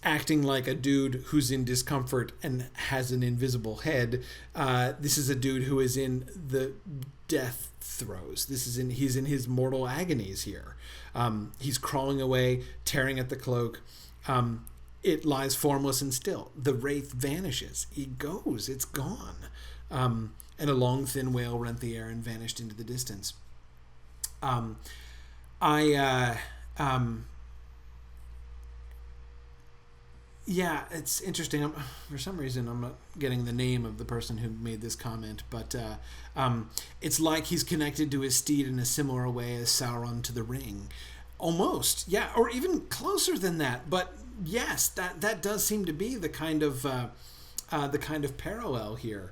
acting like a dude who's in discomfort and has an invisible head. This is a dude who is in the death throes. He's in his mortal agonies here. He's crawling away, tearing at the cloak. It lies formless and still. The wraith vanishes. He goes. It's gone. And a long, thin wail rent the air and vanished into the distance. Yeah, it's interesting. For some reason, I'm not getting the name of the person who made this comment, but it's like he's connected to his steed in a similar way as Sauron to the ring. Almost, yeah, or even closer than that. But yes, that does seem to be the kind of parallel here.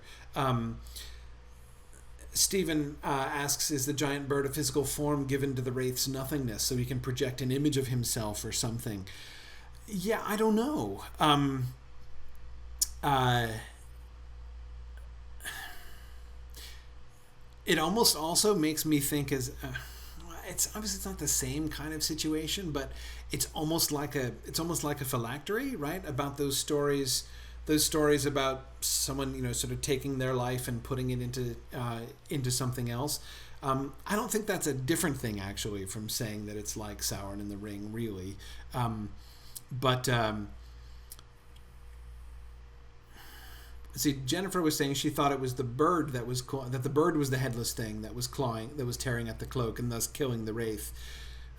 Stephen asks, is the giant bird a physical form given to the wraith's nothingness so he can project an image of himself or something? Yeah, I don't know. It almost also makes me think it's obviously it's not the same kind of situation, but it's almost like a phylactery, right? About those stories about someone sort of taking their life and putting it into something else. I don't think that's a different thing actually from saying that it's like Sauron in the Ring, really. But see, Jennifer was saying she thought it was the bird that the bird was the headless thing that was clawing, that was tearing at the cloak and thus killing the wraith.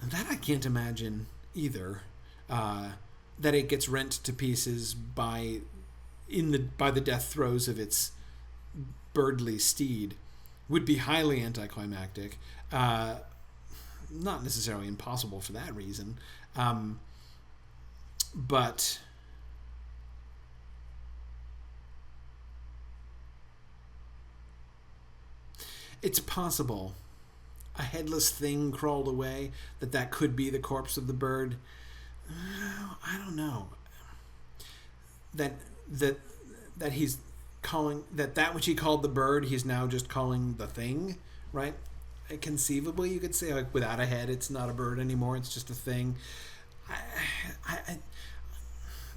And that I can't imagine either. That it gets rent to pieces by the death throes of its birdly steed would be highly anticlimactic. Not necessarily impossible for that reason. But it's possible a headless thing crawled away, that could be the corpse of the bird. I don't know. That he's calling that which he called the bird, he's now just calling the thing, right? Conceivably, you could say, like, without a head, it's not a bird anymore, it's just a thing.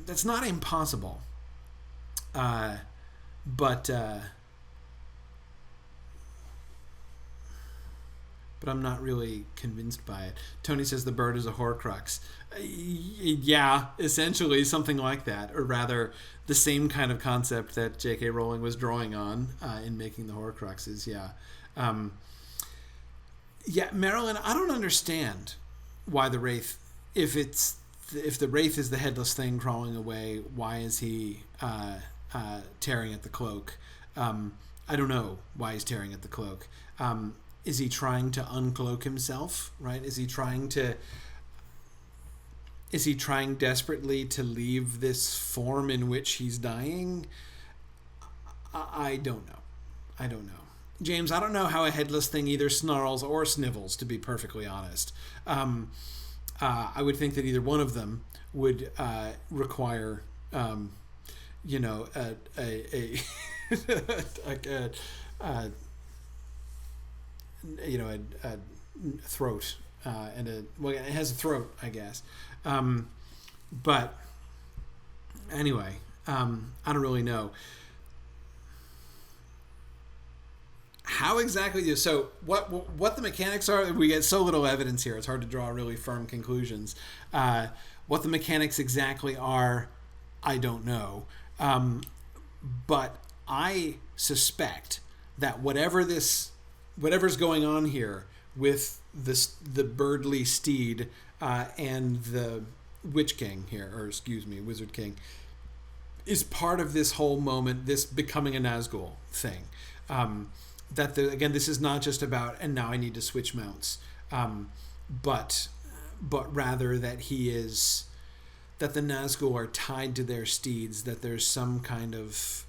That's not impossible, but I'm not really convinced by it. Tony says the bird is a Horcrux. Yeah, essentially something like that, or rather the same kind of concept that J.K. Rowling was drawing on in making the Horcruxes. Yeah, Marilyn, I don't understand why the Wraith, if it's if the wraith is the headless thing crawling away, why is he tearing at the cloak? I don't know why he's tearing at the cloak. Is he trying to uncloak himself? Right? Is he trying desperately to leave this form in which he's dying? I don't know. James, I don't know how a headless thing either snarls or snivels, to be perfectly honest. I would think that either one of them would require, you know, a you know, a throat and it has a throat, I guess. But anyway, I don't really know. How exactly? So what the mechanics are? We get so little evidence here. It's hard to draw really firm conclusions. What the mechanics exactly are, I don't know. But I suspect that whatever's going on here with the Birdly steed and the Witch King here, or excuse me, Wizard King, is part of this whole moment, this becoming a Nazgul thing. Again, this is not just about, and now I need to switch mounts, but rather that that the Nazgul are tied to their steeds, that there's some kind of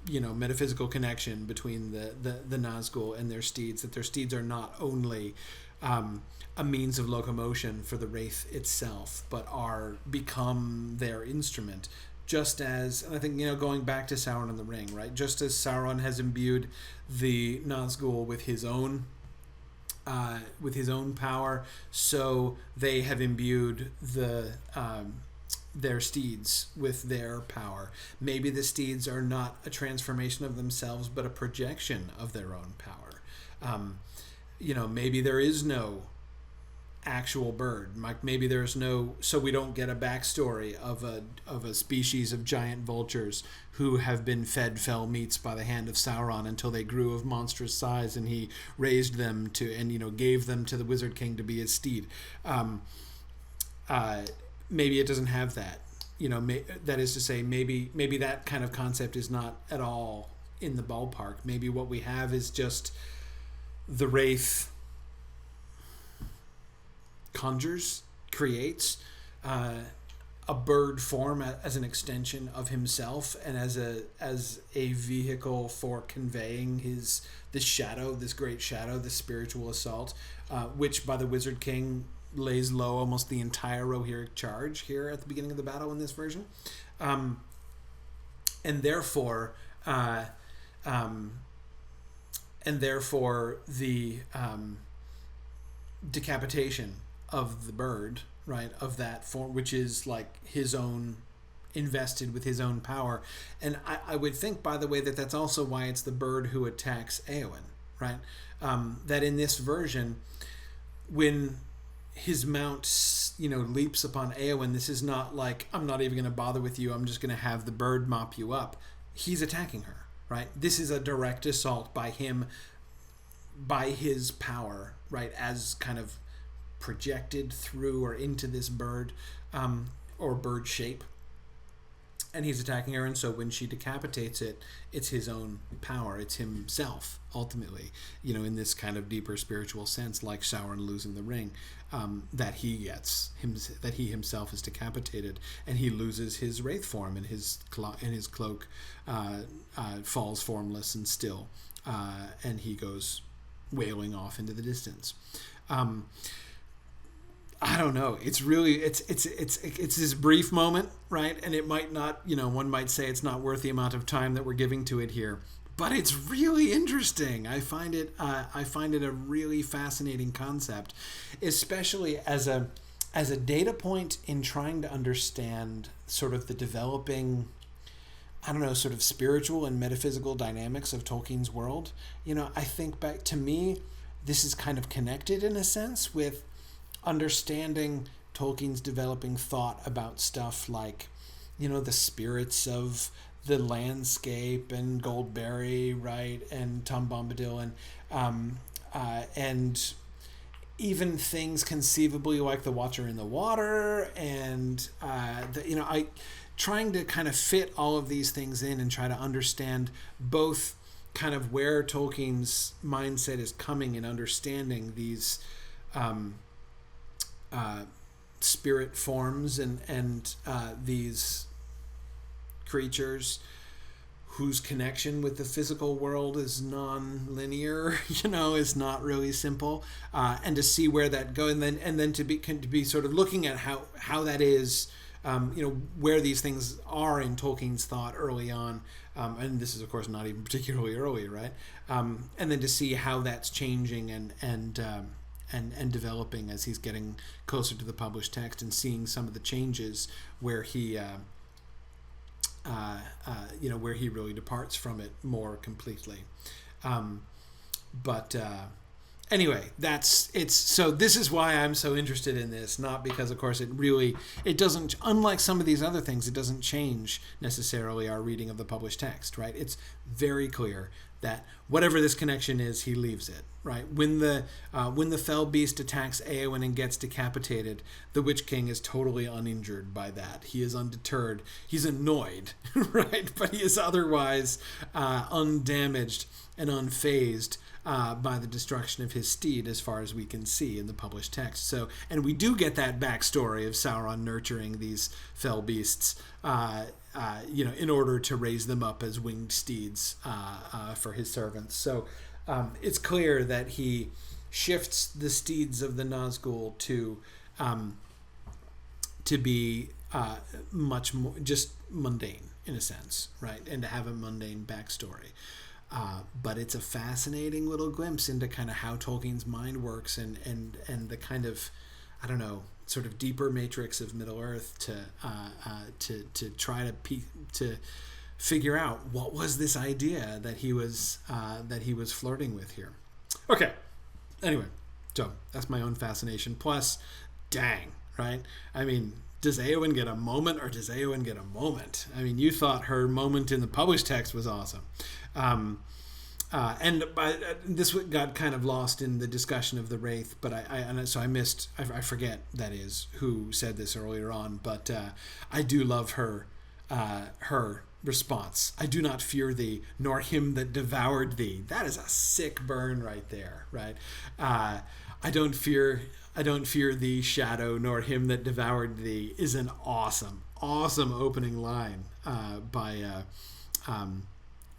metaphysical connection between the Nazgul and their steeds, that their steeds are not only a means of locomotion for the wraith itself, but are become their instrument. Just as, and I think, going back to Sauron and the Ring, right? Just as Sauron has imbued the Nazgul with his own power, so they have imbued their steeds with their power. Maybe the steeds are not a transformation of themselves, but a projection of their own power. Maybe there is no actual bird. Maybe there's no, so we don't get a backstory of a species of giant vultures who have been fed fell meats by the hand of Sauron until they grew of monstrous size, and he raised them and gave them to the Wizard King to be his steed. Maybe it doesn't have that. That is to say, maybe that kind of concept is not at all in the ballpark. Maybe what we have is just the wraith creates a bird form as an extension of himself, and as a vehicle for conveying this great shadow, this spiritual assault, which by the Wizard King lays low almost the entire Rohirric charge here at the beginning of the battle in this version, and therefore the decapitation of the bird, right, of that form, which is like his own, invested with his own power. And I would think, by the way, that that's also why it's the bird who attacks Éowyn, right? That in this version, when his mount, leaps upon Éowyn, this is not like, I'm not even going to bother with you, I'm just going to have the bird mop you up. He's attacking her, right? This is a direct assault by him, by his power, right, as kind of projected through or into this bird, or bird shape, and he's attacking her. And so when she decapitates it, it's his own power, it's himself ultimately, in this kind of deeper spiritual sense, like Sauron losing the ring, that he himself is decapitated, and he loses his wraith form, and his cloak falls formless and still, and he goes wailing off into the distance. I don't know. It's really, it's this brief moment, right? And it might not, one might say it's not worth the amount of time that we're giving to it here, but it's really interesting. I find it a really fascinating concept, especially as a data point in trying to understand sort of the developing, sort of spiritual and metaphysical dynamics of Tolkien's world. I think back, to me, this is kind of connected in a sense with understanding Tolkien's developing thought about stuff like, the spirits of the landscape and Goldberry, right, and Tom Bombadil, and even things conceivably like the Watcher in the Water, and I trying to kind of fit all of these things in and try to understand both kind of where Tolkien's mindset is coming in understanding these spirit forms and these creatures whose connection with the physical world is non-linear, is not really simple, and to see where that goes, and then to be sort of looking at how that is, where these things are in Tolkien's thought early on, and this is of course not even particularly early, right? And then to see how that's changing and developing as he's getting closer to the published text, and seeing some of the changes where he where he really departs from it more completely. Anyway, so this is why I'm so interested in this, not because of course it doesn't, unlike some of these other things, it doesn't change necessarily our reading of the published text, right? It's very clear that whatever this connection is, he leaves it, right? When the fell beast attacks Éowyn and gets decapitated, the Witch King is totally uninjured by that. He is undeterred. He's annoyed, right? But he is otherwise undamaged and unfazed by the destruction of his steed, as far as we can see in the published text. So, and we do get that backstory of Sauron nurturing these fell beasts, in order to raise them up as winged steeds for his servants. So it's clear that he shifts the steeds of the Nazgul to be much more just mundane in a sense, right? And to have a mundane backstory. But it's a fascinating little glimpse into kind of how Tolkien's mind works and the kind of, I don't know, sort of deeper matrix of Middle Earth to try to figure out what was this idea that he was flirting with here. Okay. Anyway, so that's my own fascination. Plus, dang, right? I mean, does Éowyn get a moment, or does Éowyn get a moment? I mean, you thought her moment in the published text was awesome. This got kind of lost in the discussion of the Wraith, but I forget, that is, who said this earlier on, but I do love her response. I do not fear thee, nor him that devoured thee. That is a sick burn right there, right? I don't fear thee, shadow, nor him that devoured thee is an awesome opening line by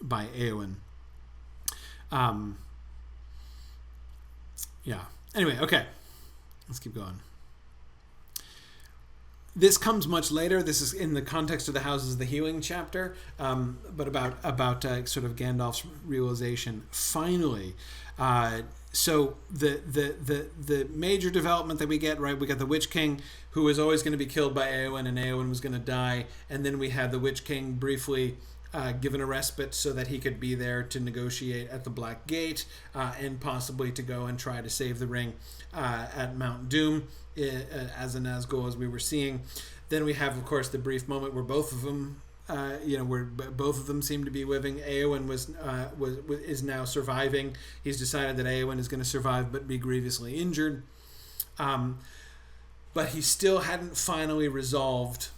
Éowyn. Anyway, okay. Let's keep going. This comes much later. This is in the context of the Houses of the Healing chapter, but about sort of Gandalf's realization. Finally, so the major development that we get, right? We got the Witch King, who was always going to be killed by Éowyn, and Éowyn was going to die, and then we had the Witch King briefly given a respite so that he could be there to negotiate at the Black Gate, and possibly to go and try to save the ring at Mount Doom as a Nazgul, as we were seeing. Then we have, of course, the brief moment where both of them, where both of them seem to be living. Éowyn is now surviving. He's decided that Éowyn is going to survive but be grievously injured. But he still hadn't finally resolved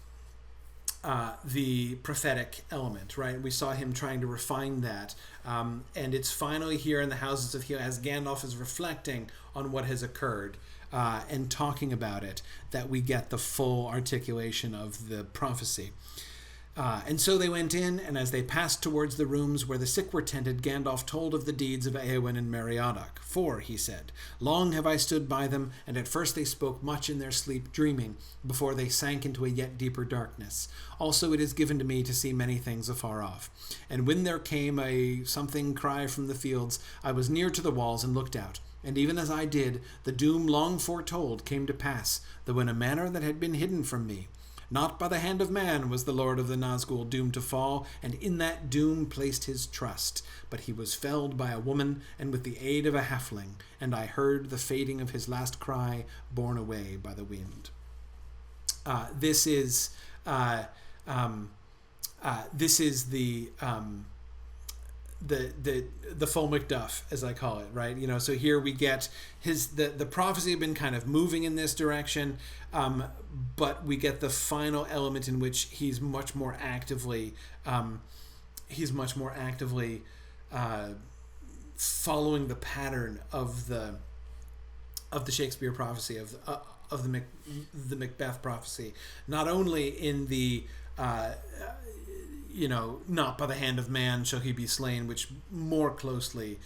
the prophetic element, right? We saw him trying to refine that. And it's finally here in the Houses of Healing, as Gandalf is reflecting on what has occurred and talking about it, that we get the full articulation of the prophecy. And so they went in, and as they passed towards the rooms where the sick were tended, Gandalf told of the deeds of Éowyn and Meriadoc. For, he said, long have I stood by them, and at first they spoke much in their sleep, dreaming, before they sank into a yet deeper darkness. Also it is given to me to see many things afar off. And when there came a something cry from the fields, I was near to the walls and looked out. And even as I did, the doom long foretold came to pass, though in a manner that had been hidden from me. Not by the hand of man was the Lord of the Nazgul doomed to fall, and in that doom placed his trust. But he was felled by a woman, and with the aid of a halfling, and I heard the fading of his last cry borne away by the wind. This is the the full Macduff, as I call it, right? So here we get the prophecy had been kind of moving in this direction, but we get the final element in which he's much more actively following the pattern of the Shakespeare prophecy of the Macbeth prophecy, not only in the not by the hand of man shall he be slain, which more closely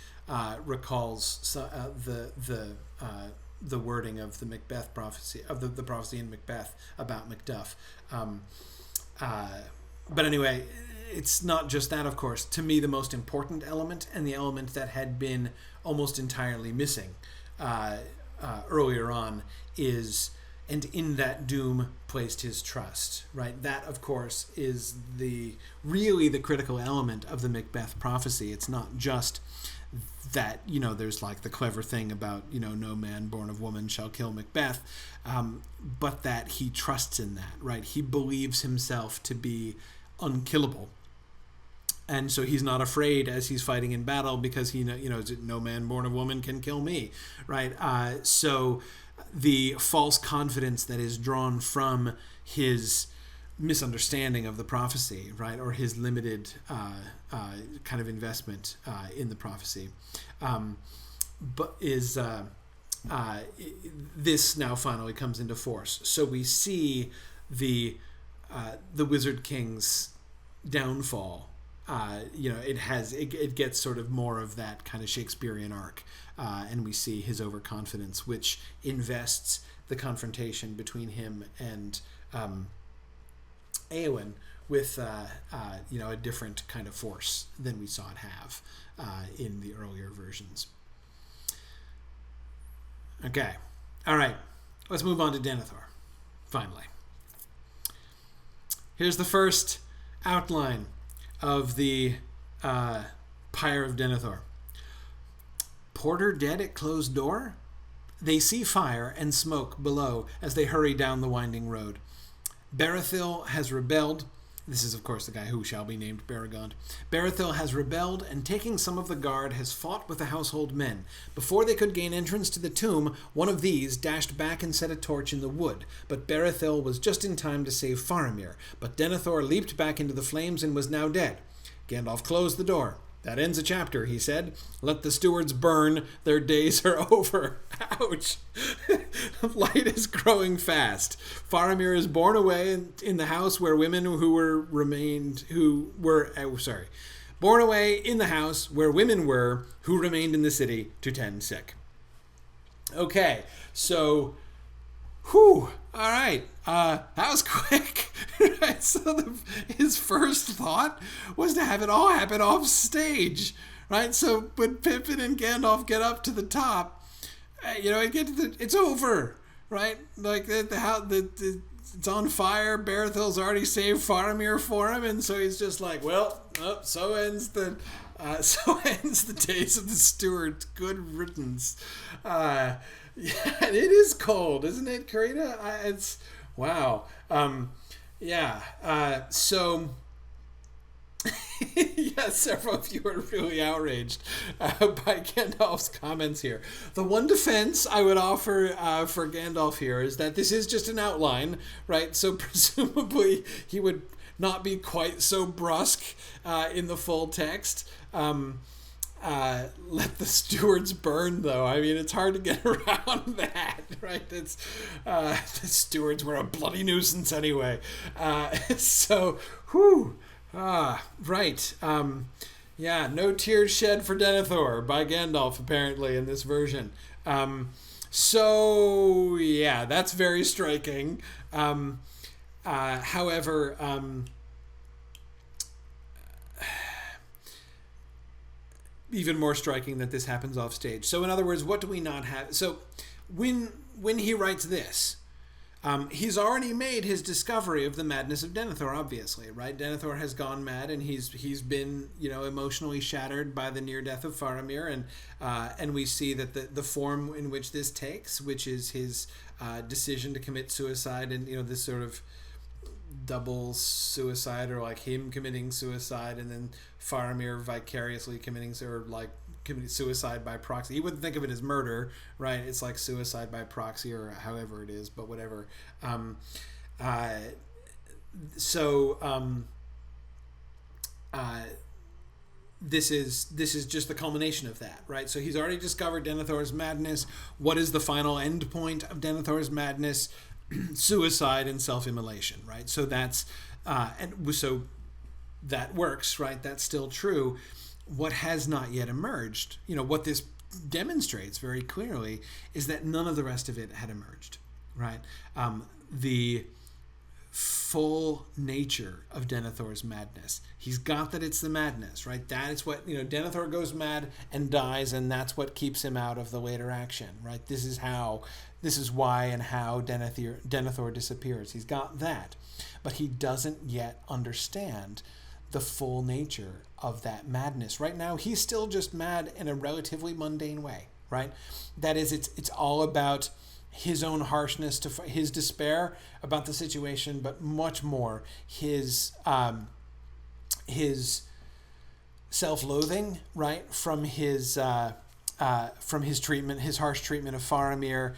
recalls the wording of the Macbeth prophecy, of the prophecy in Macbeth about Macduff. But anyway, it's not just that, of course. To me, the most important element, and the element that had been almost entirely missing earlier on, is, and in that doom placed his trust, right? That, of course, is really the critical element of the Macbeth prophecy. It's not just that, there's like the clever thing about, no man born of woman shall kill Macbeth, but that he trusts in that, right? He believes himself to be unkillable. And so he's not afraid as he's fighting in battle, because he knows that no man born of woman can kill me, right? So the false confidence that is drawn from his misunderstanding of the prophecy, right, or his limited kind of investment in the prophecy, but is this now finally comes into force. So we see the Wizard King's downfall. It gets sort of more of that kind of Shakespearean arc, and we see his overconfidence, which invests the confrontation between him and Éowyn with a different kind of force than we saw it have in the earlier versions. Okay, all right, let's move on to Denethor. Finally, here's the first outline of the Pyre of Denethor. Porter dead at closed door? They see fire and smoke below as they hurry down the winding road. Berethil has rebelled. This is, of course, the guy who shall be named Beregond. Berethil has rebelled, and taking some of the guard, has fought with the household men. Before they could gain entrance to the tomb, one of these dashed back and set a torch in the wood, but Berethil was just in time to save Faramir. But Denethor leaped back into the flames and was now dead. Gandalf closed the door. That ends a chapter, he said. Let the stewards burn. Their days are over. Ouch. Light is growing fast. Faramir is borne away in the house where women borne away in the house where women were who remained in the city to tend sick. Okay, so, all right. That was quick. Right? So his first thought was to have it all happen off stage, right? So when Pippin and Gandalf get up to the top, it's over, right? Like it's on fire. Berethil's already saved Faramir for him, and so he's just like, so ends the days of the stewards. Good riddance. Yeah, it is cold, isn't it, Karina? It's wow. So yeah, several of you are really outraged by Gandalf's comments here. The one defense I would offer for Gandalf here is that this is just an outline, right? So presumably he would not be quite so brusque in the full text. Let the stewards burn, though. I mean, it's hard to get around that, right? It's the stewards were a bloody nuisance anyway. Right. No tears shed for Denethor by Gandalf, apparently, in this version. That's very striking. However, even more striking that this happens off stage. So in other words, what do we not have? So when he writes this, he's already made his discovery of the madness of Denethor, obviously, right? Denethor has gone mad, and he's been, emotionally shattered by the near death of Faramir, and we see that the form in which this takes, which is his decision to commit suicide, and this sort of double suicide, or like him committing suicide and then Faramir vicariously committing suicide by proxy. He wouldn't think of it as murder, right? It's like suicide by proxy or however it is, but whatever. This is just the culmination of that, right? So he's already discovered Denethor's madness. What is the final end point of Denethor's madness? Suicide and self-immolation, right? So that's so that works, right? That's still true. What has not yet emerged, what this demonstrates very clearly, is that none of the rest of it had emerged, right? The full nature of Denethor's madness. He's got that it's the madness, right? That is what, Denethor goes mad and dies, and that's what keeps him out of the later action, right? This is why and how Denethor disappears. He's got that, but he doesn't yet understand the full nature of that madness. Right now, he's still just mad in a relatively mundane way, right? That is, it's all about his own harshness, to his despair about the situation, but much more his self-loathing, right, from his treatment, his harsh treatment of Faramir,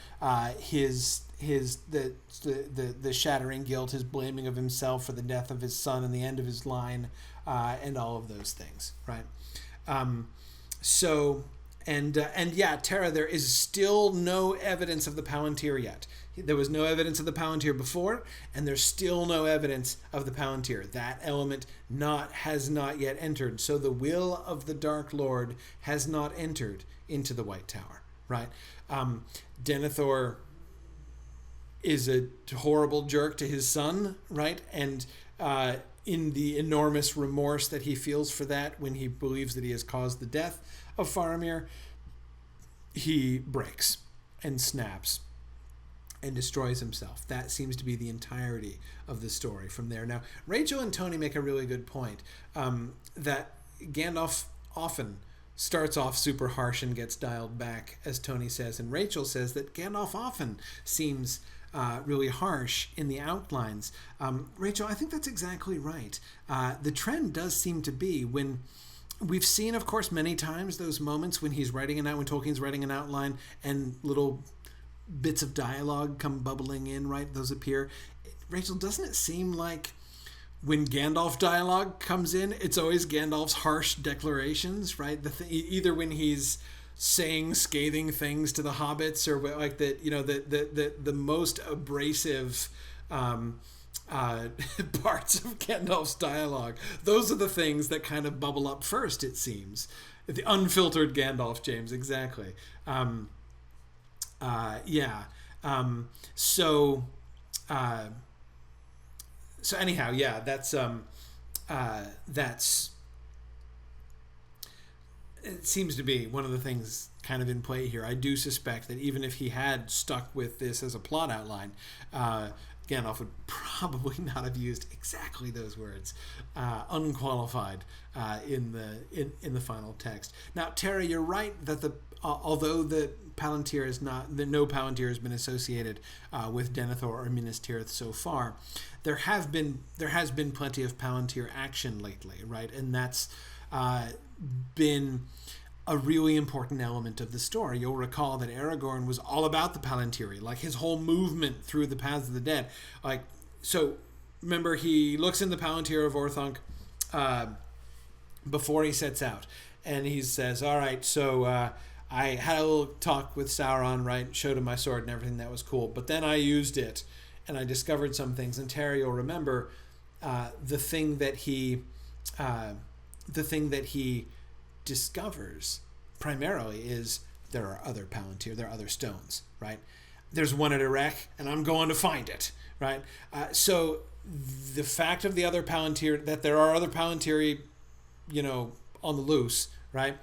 the shattering guilt, his blaming of himself for the death of his son and the end of his line, and all of those things, right? Tara, there is still no evidence of the Palantir yet. There was no evidence of the Palantir before, and there's still no evidence of the Palantir. That element has not yet entered. So the will of the Dark Lord has not entered into the White Tower, right? Denethor is a horrible jerk to his son, right? And in the enormous remorse that he feels for that when he believes that he has caused the death of Faramir, he breaks and snaps and destroys himself. That seems to be the entirety of the story from there. Now, Rachel and Tony make a really good point, that Gandalf often starts off super harsh and gets dialed back, as Tony says, and Rachel says that Gandalf often seems really harsh in the outlines. Rachel, I think that's exactly right. The trend does seem to be when we've seen, of course, many times those moments when when Tolkien's writing an outline and little bits of dialogue come bubbling in, right? Those appear. Rachel, doesn't it seem like when Gandalf dialogue comes in, it's always Gandalf's harsh declarations, right? Either when he's saying scathing things to the hobbits, or like that, the most abrasive parts of Gandalf's dialogue. Those are the things that kind of bubble up first, it seems. The unfiltered Gandalf, James, exactly. So anyhow, yeah, that's it seems to be one of the things kind of in play here. I do suspect that even if he had stuck with this as a plot outline, Gandalf would probably not have used exactly those words, unqualified, in the final text. Now, Tara, you're right that although the Palantir is no Palantir has been associated with Denethor or Minas Tirith so far. There has been plenty of Palantir action lately, right? And that's been a really important element of the story. You'll recall that Aragorn was all about the Palantiri, like his whole movement through the Paths of the Dead. Like, so remember, he looks in the Palantir of Orthanc before he sets out, and he says, all right, so I had a little talk with Sauron, right? Showed him my sword and everything. That was cool. But then I used it, and I discovered some things. And Terry, you'll remember the thing that he discovers primarily is there are other Palantir, there are other stones, right? There's one at Erech, and I'm going to find it, right? So the fact of the other Palantir, that there are other Palantiri, on the loose, right?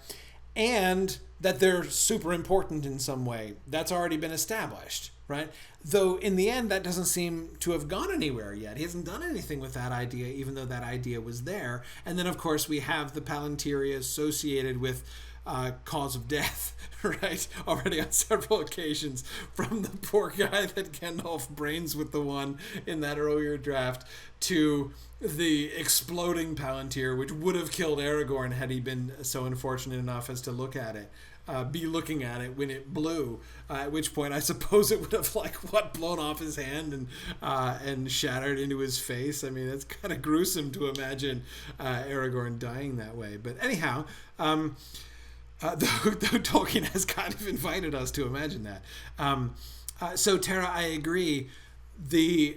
And that they're super important in some way, that's already been established, right? Though in the end, that doesn't seem to have gone anywhere yet. He hasn't done anything with that idea, even though that idea was there. And then, of course, we have the Palantiri associated with cause of death, right? Already on several occasions, from the poor guy that Gandalf brains with the one in that earlier draft to the exploding Palantir, which would have killed Aragorn had he been so unfortunate enough as to look at it. Be looking at it when it blew, at which point I suppose it would have blown off his hand and shattered into his face. I mean, it's kind of gruesome to imagine Aragorn dying that way. But anyhow, though Tolkien has kind of invited us to imagine that. So Tara, I agree. The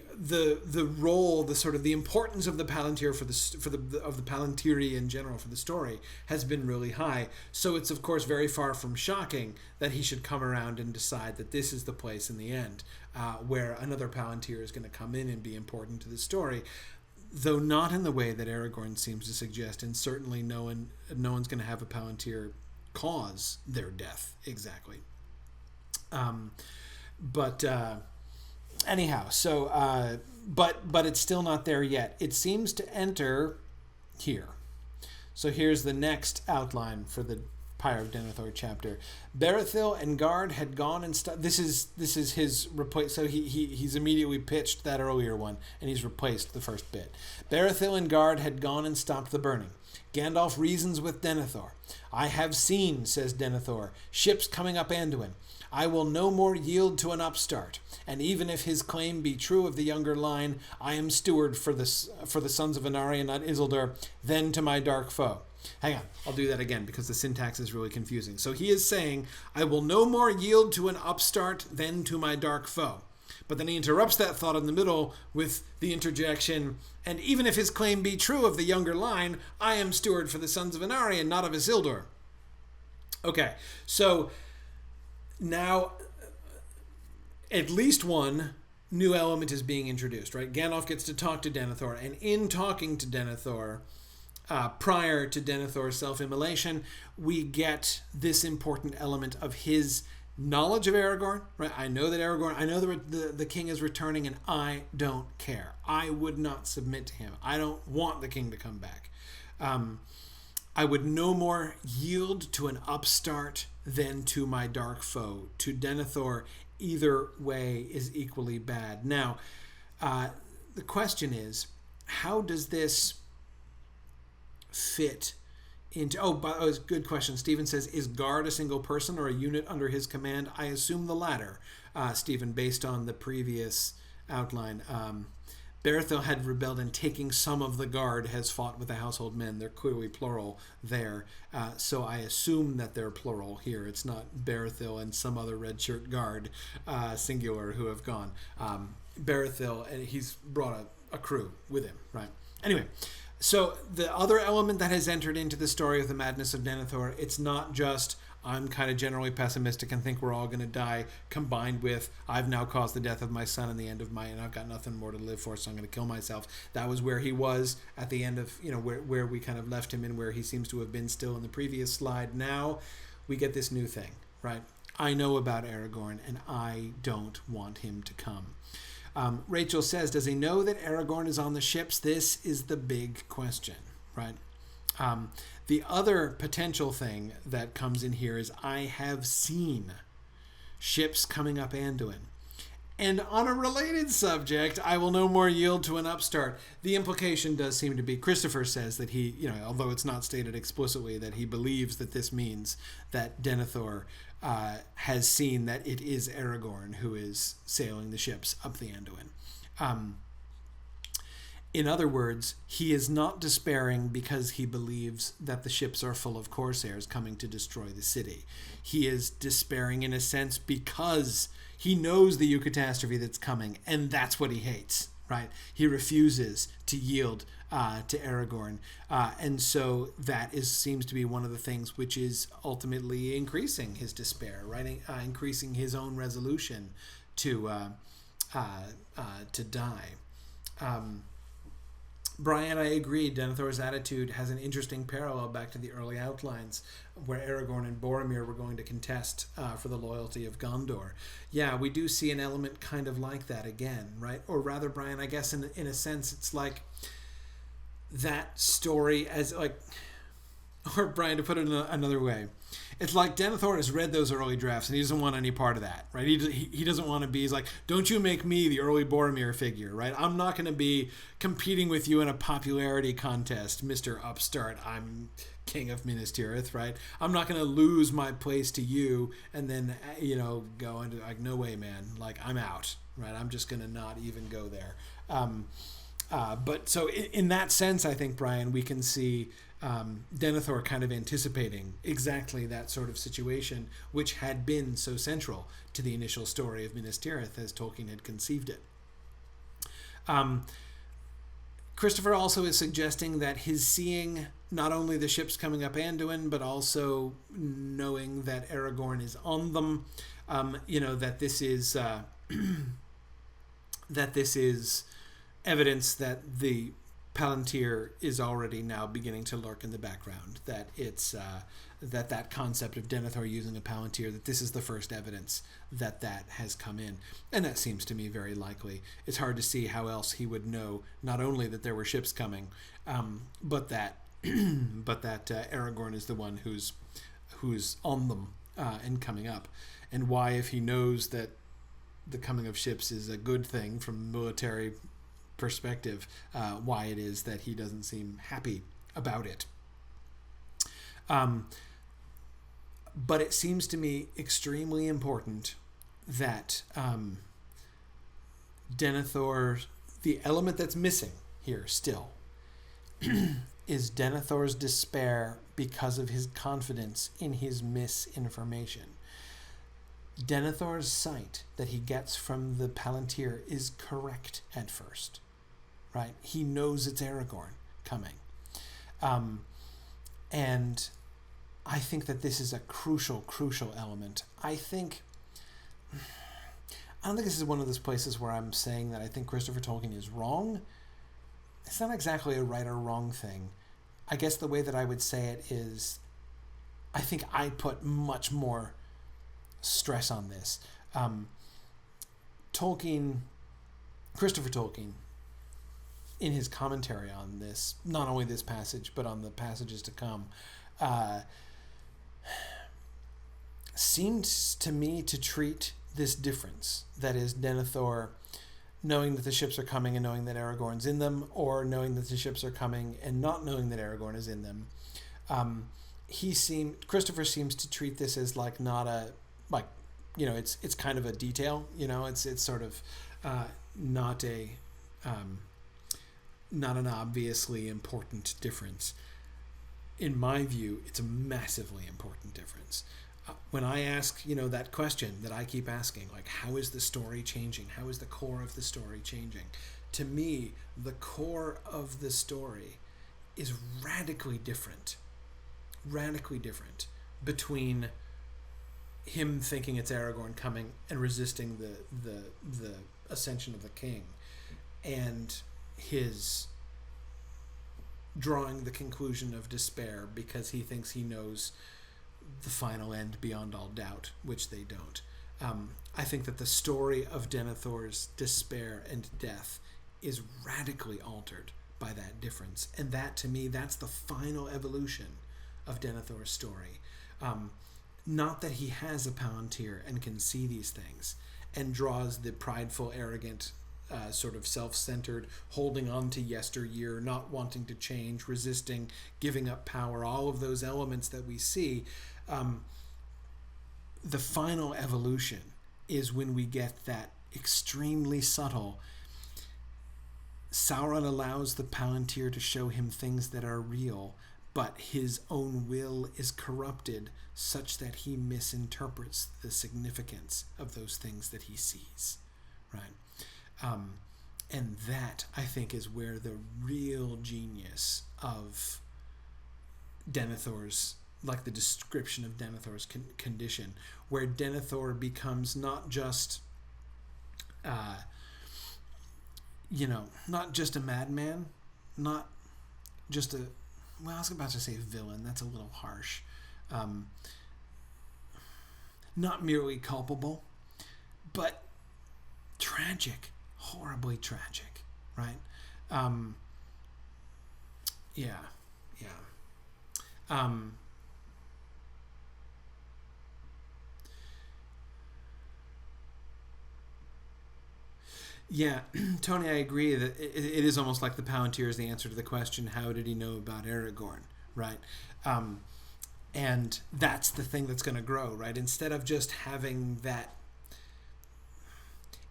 role, the sort of the importance of the Palantir of the Palantiri in general for the story has been really high. So it's of course very far from shocking that he should come around and decide that this is the place in the end where another Palantir is going to come in and be important to the story, though not in the way that Aragorn seems to suggest, and certainly no one's going to have a Palantir cause their death exactly. Anyhow, so but it's still not there yet. It seems to enter here. So here's the next outline for the Pyre of Denethor chapter. Berethil and Gard had gone and this is his replace. So he's immediately pitched that earlier one, and he's replaced the first bit. Berethil and Gard had gone and stopped the burning. Gandalf reasons with Denethor. I have seen, says Denethor, ships coming up Anduin. I will no more yield to an upstart, and even if his claim be true of the younger line, I am steward for the sons of Anari and not Isildur, then to my dark foe. Hang on, I'll do that again because the syntax is really confusing. So he is saying, I will no more yield to an upstart than to my dark foe. But then he interrupts that thought in the middle with the interjection, and even if his claim be true of the younger line, I am steward for the sons of Anari and not of Isildur. Okay, so now at least one new element is being introduced, right? Gandalf gets to talk to Denethor, and in talking to Denethor, prior to Denethor's self-immolation, we get this important element of his knowledge of Aragorn, right? I know the king is returning, and I don't care. I would not submit to him. I don't want the king to come back. I would no more yield to an upstart than to my dark foe. To Denethor, either way is equally bad. Now, the question is, how does this fit into... good question. Stephen says, is Gard a single person or a unit under his command? I assume the latter, Stephen, based on the previous outline. Berethil had rebelled, and taking some of the Guard has fought with the household men. They're clearly plural there. So I assume that they're plural here. It's not Berethil and some other red shirt Guard, singular, who have gone. Berethil, and he's brought a crew with him, right? Anyway, so the other element that has entered into the story of the madness of Denethor, it's not just I'm kind of generally pessimistic and think we're all going to die, combined with I've now caused the death of my son and the end of and I've got nothing more to live for, so I'm going to kill myself. That was where he was at the end of, where we kind of left him and where he seems to have been still in the previous slide. Now we get this new thing, right? I know about Aragorn and I don't want him to come. Rachel says, does he know that Aragorn is on the ships? This is the big question, right? The other potential thing that comes in here is I have seen ships coming up Anduin. And on a related subject, I will no more yield to an upstart. The implication does seem to be, Christopher says that he, although it's not stated explicitly, that he believes that this means that Denethor has seen that it is Aragorn who is sailing the ships up the Anduin. In other words, he is not despairing because he believes that the ships are full of corsairs coming to destroy the city. He is despairing in a sense because he knows the eucatastrophe that's coming, and that's what he hates, right? He refuses to yield to Aragorn. And so that seems to be one of the things which is ultimately increasing his despair, right? Increasing his own resolution to die. Brian, I agree. Denethor's attitude has an interesting parallel back to the early outlines where Aragorn and Boromir were going to contest for the loyalty of Gondor. Yeah, we do see an element kind of like that again, right? Or rather, Brian, I guess in a sense it's like that story as like... Or Brian, to put it another way, it's like Denethor has read those early drafts and he doesn't want any part of that, right? He doesn't want to be, he's like, don't you make me the early Boromir figure, right? I'm not going to be competing with you in a popularity contest, Mr. Upstart. I'm king of Minas Tirith, right? I'm not going to lose my place to you and then, go into like, no way, man. Like, I'm out, right? I'm just going to not even go there. But so in that sense, I think, Brian, we can see Denethor kind of anticipating exactly that sort of situation, which had been so central to the initial story of Minas Tirith as Tolkien had conceived it. Christopher also is suggesting that his seeing not only the ships coming up Anduin, but also knowing that Aragorn is on them, that this is evidence that the Palantir is already now beginning to lurk in the background, that it's that concept of Denethor using a Palantir, that this is the first evidence that has come in. And that seems to me very likely. It's hard to see how else he would know not only that there were ships coming, but that Aragorn is the one who's on them and coming up. And why, if he knows that the coming of ships is a good thing from military perspective, why it is that he doesn't seem happy about it. But it seems to me extremely important that Denethor, the element that's missing here still, is Denethor's despair because of his confidence in his misinformation. Denethor's sight that he gets from the Palantir is correct at first, right? He knows it's Aragorn coming. And I think that this is a crucial element. I don't think this is one of those places where I'm saying that I think Christopher Tolkien is wrong. It's not exactly a right or wrong thing. I guess the way that I would say it is, I think I put much more stress on this. Christopher Tolkien, in his commentary on this, not only this passage, but on the passages to come, seems to me to treat this difference, that is, Denethor knowing that the ships are coming and knowing that Aragorn's in them, or knowing that the ships are coming and not knowing that Aragorn is in them. Christopher seems to treat this as like not a, like, it's kind of a detail, it's sort of not an obviously important difference. In my view, it's a massively important difference. When I ask, that question that I keep asking, like, how is the story changing? How is the core of the story changing? To me, the core of the story is radically different between him thinking it's Aragorn coming and resisting the ascension of the king, and his drawing the conclusion of despair because he thinks he knows the final end beyond all doubt, which they don't. I think that the story of Denethor's despair and death is radically altered by that difference, and that, to me, that's the final evolution of Denethor's story. Not that he has a Palantir and can see these things and draws the prideful, arrogant, sort of self-centered, holding on to yesteryear, not wanting to change, resisting, giving up power, all of those elements that we see. The final evolution is when we get that extremely subtle, Sauron allows the Palantir to show him things that are real, but his own will is corrupted such that he misinterprets the significance of those things that he sees, right? And that, I think, is where the real genius of Denethor's, like the description of Denethor's condition, where Denethor becomes not just, not just a madman, not just a, well, I was about to say villain, that's a little harsh. Not merely culpable, but tragic, horribly tragic, right? Yeah. Um, Yeah, Tony, I agree that it is almost like the Palantir is the answer to the question, how did he know about Aragorn, right? Um, and that's the thing that's going to grow, right? Instead of having the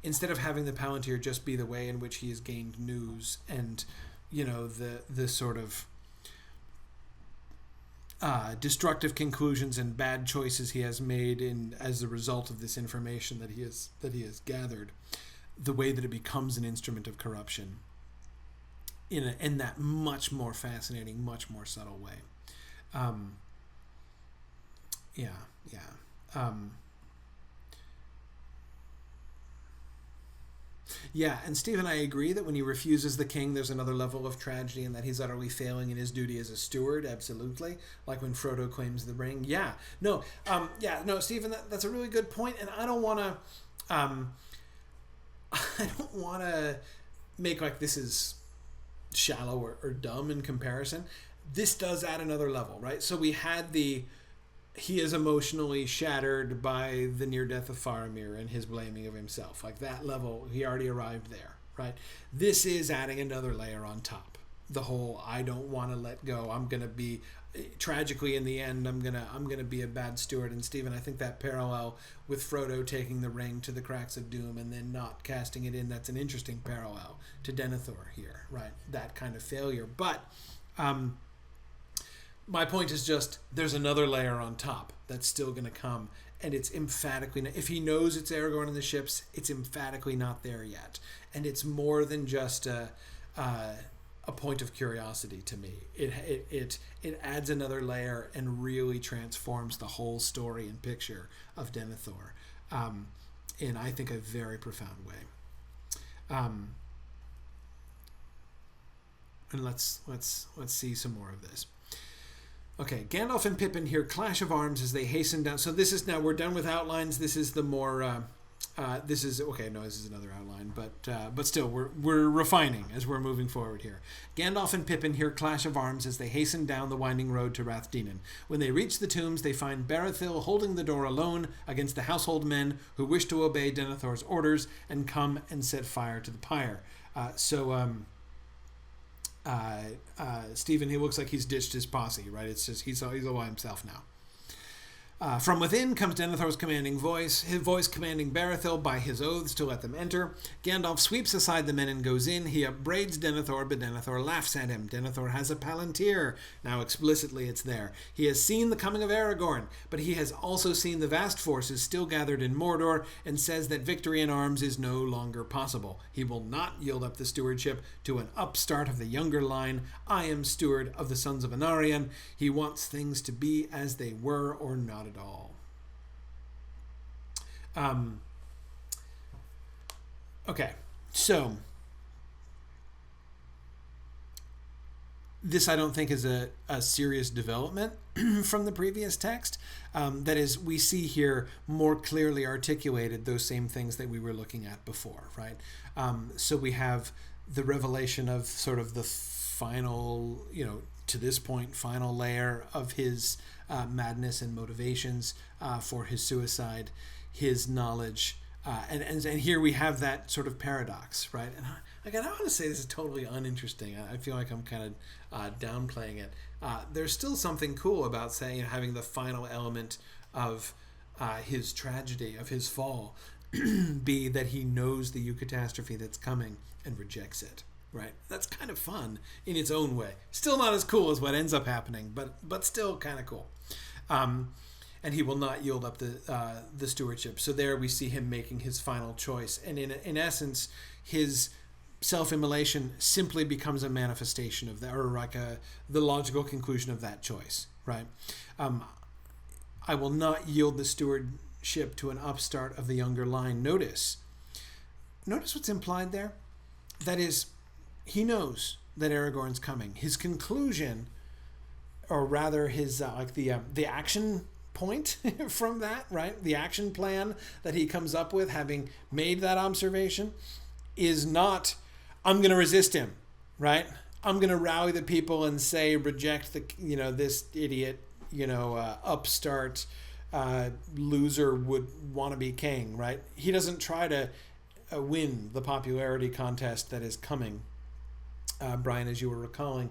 Palantir just be the way in which he has gained news and, the sort of destructive conclusions and bad choices he has made in as a result of this information that he has gathered, the way that it becomes an instrument of corruption in that much more fascinating, much more subtle way. Um, yeah, yeah. Um, yeah, and Stephen, I agree that when he refuses the king, there's another level of tragedy and that he's utterly failing in his duty as a steward, absolutely. Like when Frodo claims the ring. No, Stephen, that's a really good point, and I don't want to... I don't want to make like this is shallow or dumb in comparison. This does add another level, right? So we had he is emotionally shattered by the near death of Faramir and his blaming of himself. Like that level, he already arrived there, right? This is adding another layer on top. The whole I don't want to let go. I'm going to be tragically in the end. I'm going to be a bad steward. And Stephen, I think that parallel with Frodo taking the ring to the cracks of doom and then not casting it in, that's an interesting parallel to Denethor here, right? That kind of failure. But my point is just there's another layer on top that's still going to come, and it's emphatically if he knows it's Aragorn in the ships, it's emphatically not there yet, and it's more than just a point of curiosity to me. It adds another layer and really transforms the whole story and picture of Denethor, in I think a very profound way. And let's see some more of this. Okay, Gandalf and Pippin hear clash of arms as they hasten down. So this is now we're done with outlines. This is the more. This is okay. No, this is another outline, but still, we're refining as we're moving forward here. Gandalf and Pippin hear clash of arms as they hasten down the winding road to Rathdinan. When they reach the tombs, they find Barathil holding the door alone against the household men who wish to obey Denethor's orders and come and set fire to the pyre. Stephen, he looks like he's ditched his posse, right? It's just he's all by himself now. From within comes Denethor's commanding voice, his voice commanding Barathil by his oaths to let them enter. Gandalf sweeps aside the men and goes in. He upbraids Denethor, but Denethor laughs at him. Denethor has a palantir. Now explicitly it's there. He has seen the coming of Aragorn, but he has also seen the vast forces still gathered in Mordor and says that victory in arms is no longer possible. He will not yield up the stewardship to an upstart of the younger line. I am steward of the sons of Anarion. He wants things to be as they were or not at all. Okay, so this I don't think is a serious development from the previous text. That is, we see here more clearly articulated those same things that we were looking at before, right? So we have the revelation of sort of the final, to this point, final layer of his madness and motivations for his suicide, his knowledge, and here we have that sort of paradox, right? And I don't want to say this is totally uninteresting. I feel like I'm kind of downplaying it. There's still something cool about saying having the final element of his tragedy, of his fall, be that he knows the eucatastrophe that's coming and rejects it. Right, that's kind of fun in its own way. Still not as cool as what ends up happening, but still kind of cool. And he will not yield up the stewardship. So there we see him making his final choice, and in essence, his self-immolation simply becomes a manifestation of that, or like the logical conclusion of that choice. Right, I will not yield the stewardship to an upstart of the younger line. Notice what's implied there. That is, he knows that Aragorn's coming. His conclusion, or rather his the action point from that, right? The action plan that he comes up with, having made that observation, is not, I'm going to resist him, right? I'm going to rally the people and say reject the this idiot upstart loser would want to be king, right? He doesn't try to win the popularity contest that is coming. Brian, as you were recalling,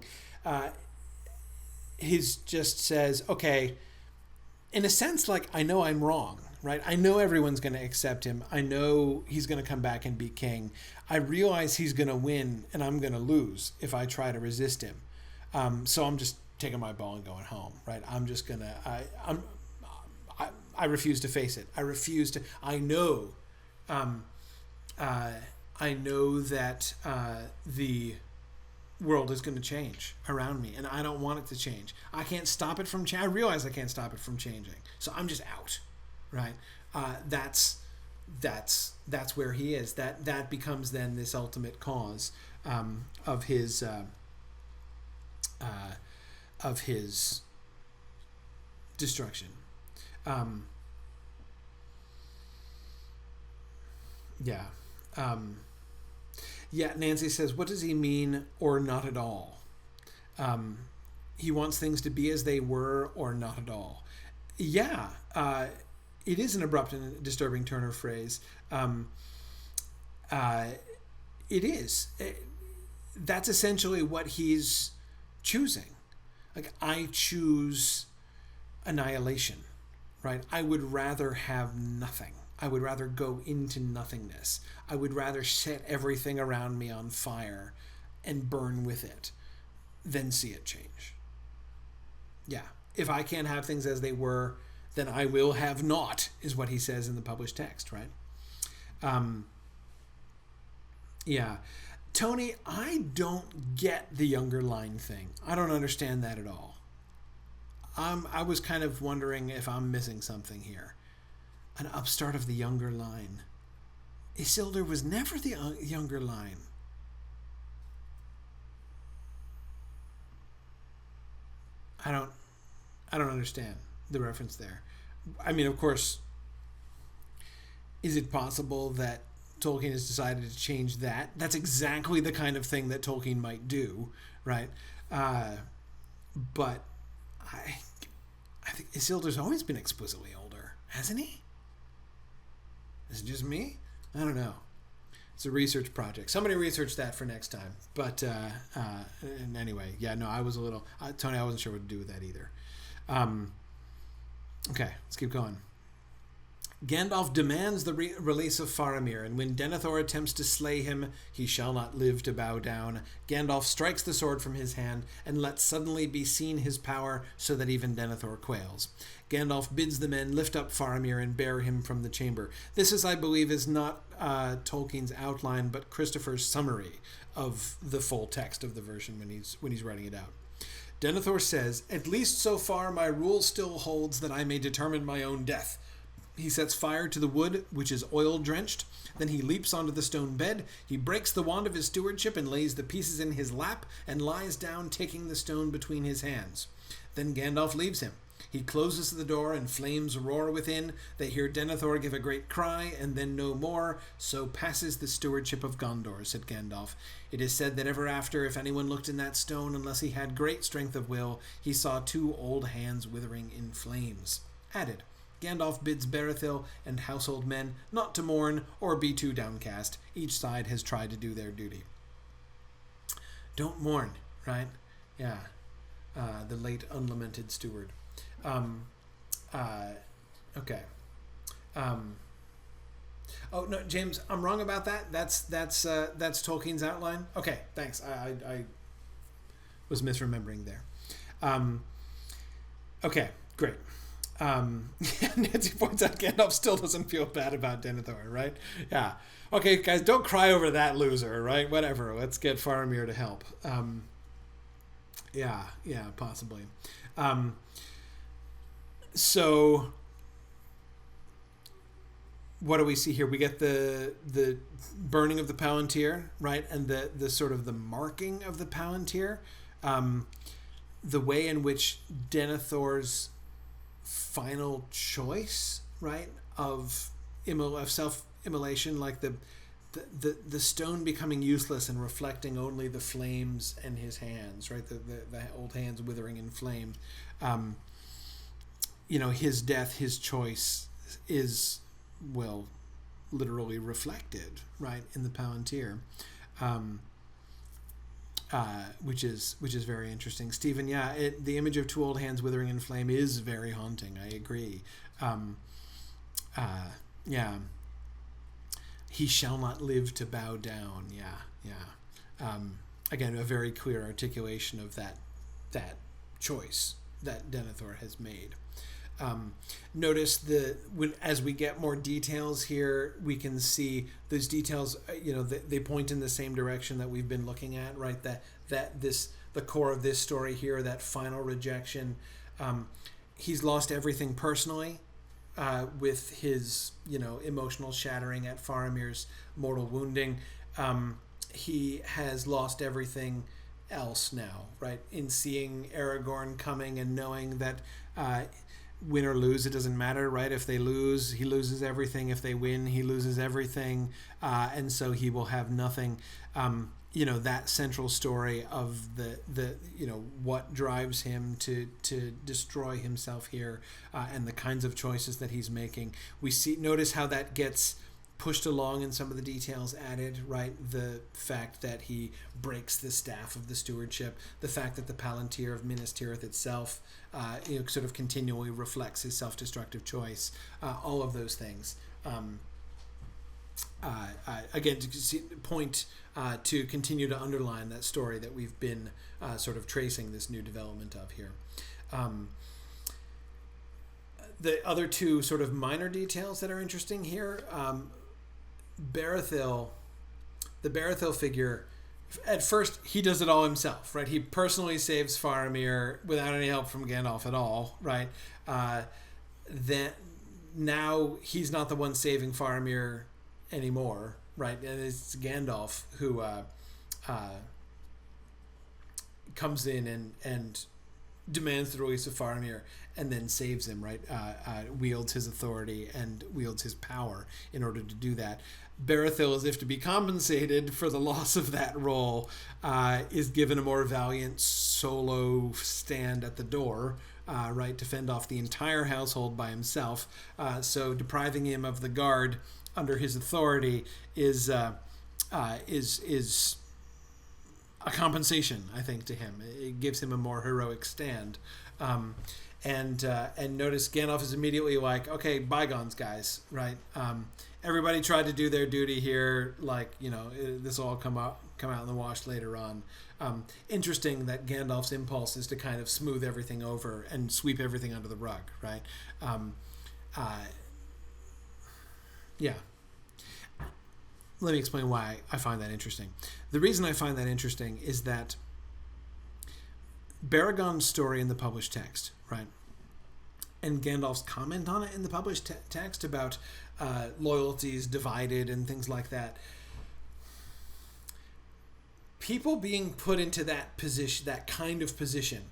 he just says, okay, in a sense, like, I know I'm wrong, right? I know everyone's going to accept him. I know he's going to come back and be king. I realize he's going to win and I'm going to lose if I try to resist him. So I'm just taking my ball and going home, right? I'm just going to, I refuse to face it. I refuse to, I know that the world is going to change around me, and I don't want it to change. I can't stop it from I realize I can't stop it from changing, so I'm just out, right? That's where he is. That becomes then this ultimate cause of his destruction. Yeah. Yeah, Nancy says, what does he mean, or not at all? He wants things to be as they were, or not at all. Yeah, it is an abrupt and disturbing turn of phrase. It is. That's essentially what he's choosing. Like, I choose annihilation, right? I would rather have nothing. I would rather go into nothingness. I would rather set everything around me on fire and burn with it than see it change. Yeah. If I can't have things as they were, then I will have naught, is what he says in the published text, right? Yeah. Tony, I don't get the younger line thing. I don't understand that at all. I was kind of wondering if I'm missing something here. An upstart of the younger line. Isildur was never the younger line. I don't understand the reference there. I mean, of course, is it possible that Tolkien has decided to change that? That's exactly the kind of thing that Tolkien might do, right? But I think Isildur's always been explicitly older, hasn't he? Is it just me? I don't know. It's a research project. Somebody research that for next time. But and anyway, yeah, no, I was a little... Tony, I wasn't sure what to do with that either. Okay, let's keep going. Gandalf demands the release of Faramir, and when Denethor attempts to slay him, he shall not live to bow down. Gandalf strikes the sword from his hand, and lets suddenly be seen his power, so that even Denethor quails. Gandalf bids the men lift up Faramir and bear him from the chamber. This is, I believe, is not Tolkien's outline, but Christopher's summary of the full text of the version when he's writing it out. Denethor says, "At least so far my rule still holds that I may determine my own death." He sets fire to the wood, which is oil-drenched. Then he leaps onto the stone bed. He breaks the wand of his stewardship and lays the pieces in his lap and lies down, taking the stone between his hands. Then Gandalf leaves him. He closes the door and flames roar within. They hear Denethor give a great cry, and then no more. So passes the stewardship of Gondor, said Gandalf. It is said that ever after, if anyone looked in that stone, unless he had great strength of will, he saw two old hands withering in flames. Added, Gandalf bids Berethil and household men not to mourn or be too downcast. Each side has tried to do their duty. Don't mourn, right? Yeah. The late unlamented steward. Okay. Oh no, James, I'm wrong about that. That's Tolkien's outline. Okay, thanks. I was misremembering there. Okay, great. Nancy points out Gandalf still doesn't feel bad about Denethor, right? Yeah. Okay, guys, don't cry over that loser, right? Whatever. Let's get Faramir to help. Yeah, possibly. So what do we see here? We get the burning of the Palantir, right? And the sort of the marking of the Palantir. The way in which Denethor's final choice, right, of self-immolation, like the the stone becoming useless and reflecting only the flames in his hands, right? The old hands withering in flame. His death, his choice is, well, literally reflected, right, in the Palantir, which is very interesting. Stephen, the image of two old hands withering in flame is very haunting. I agree. He shall not live to bow down. Again, a very clear articulation of that choice that Denethor has made. Notice as we get more details here, we can see those details. They point in the same direction that we've been looking at, right? The core of this story here, that final rejection. He's lost everything personally. With his, emotional shattering at Faramir's mortal wounding. He has lost everything else now, right? In seeing Aragorn coming and knowing that win or lose, it doesn't matter, right? If they lose, he loses everything. If they win, he loses everything. And so he will have nothing. That central story of the what drives him to destroy himself here, and the kinds of choices that he's making. Notice how that gets pushed along in some of the details added, right? The fact that he breaks the staff of the stewardship, the fact that the Palantir of Minas Tirith itself, sort of continually reflects his self-destructive choice. All of those things. Again, to continue to underline that story that we've been sort of tracing this new development of here. The other two sort of minor details that are interesting here, Barathil, the Barathil figure, at first he does it all himself, right? He personally saves Faramir without any help from Gandalf at all, right? Then now he's not the one saving Faramir anymore, right? And it's Gandalf who comes in and demands the release of Faramir and then saves him, right? Wields his authority and wields his power in order to do that. Barathil, as if to be compensated for the loss of that role, is given a more valiant solo stand at the door, right, to fend off the entire household by himself. So depriving him of the guard under his authority is a compensation, I think, to him. It gives him a more heroic stand. And notice Gandalf is immediately like, okay, bygones, guys, right? Everybody tried to do their duty here, this will all come out in the wash later on. Interesting that Gandalf's impulse is to kind of smooth everything over and sweep everything under the rug, right? Let me explain why I find that interesting. The reason I find that interesting is that Baragon's story in the published text, right, and Gandalf's comment on it in the published text about loyalties divided and things like that, people being put into that position, that kind of position,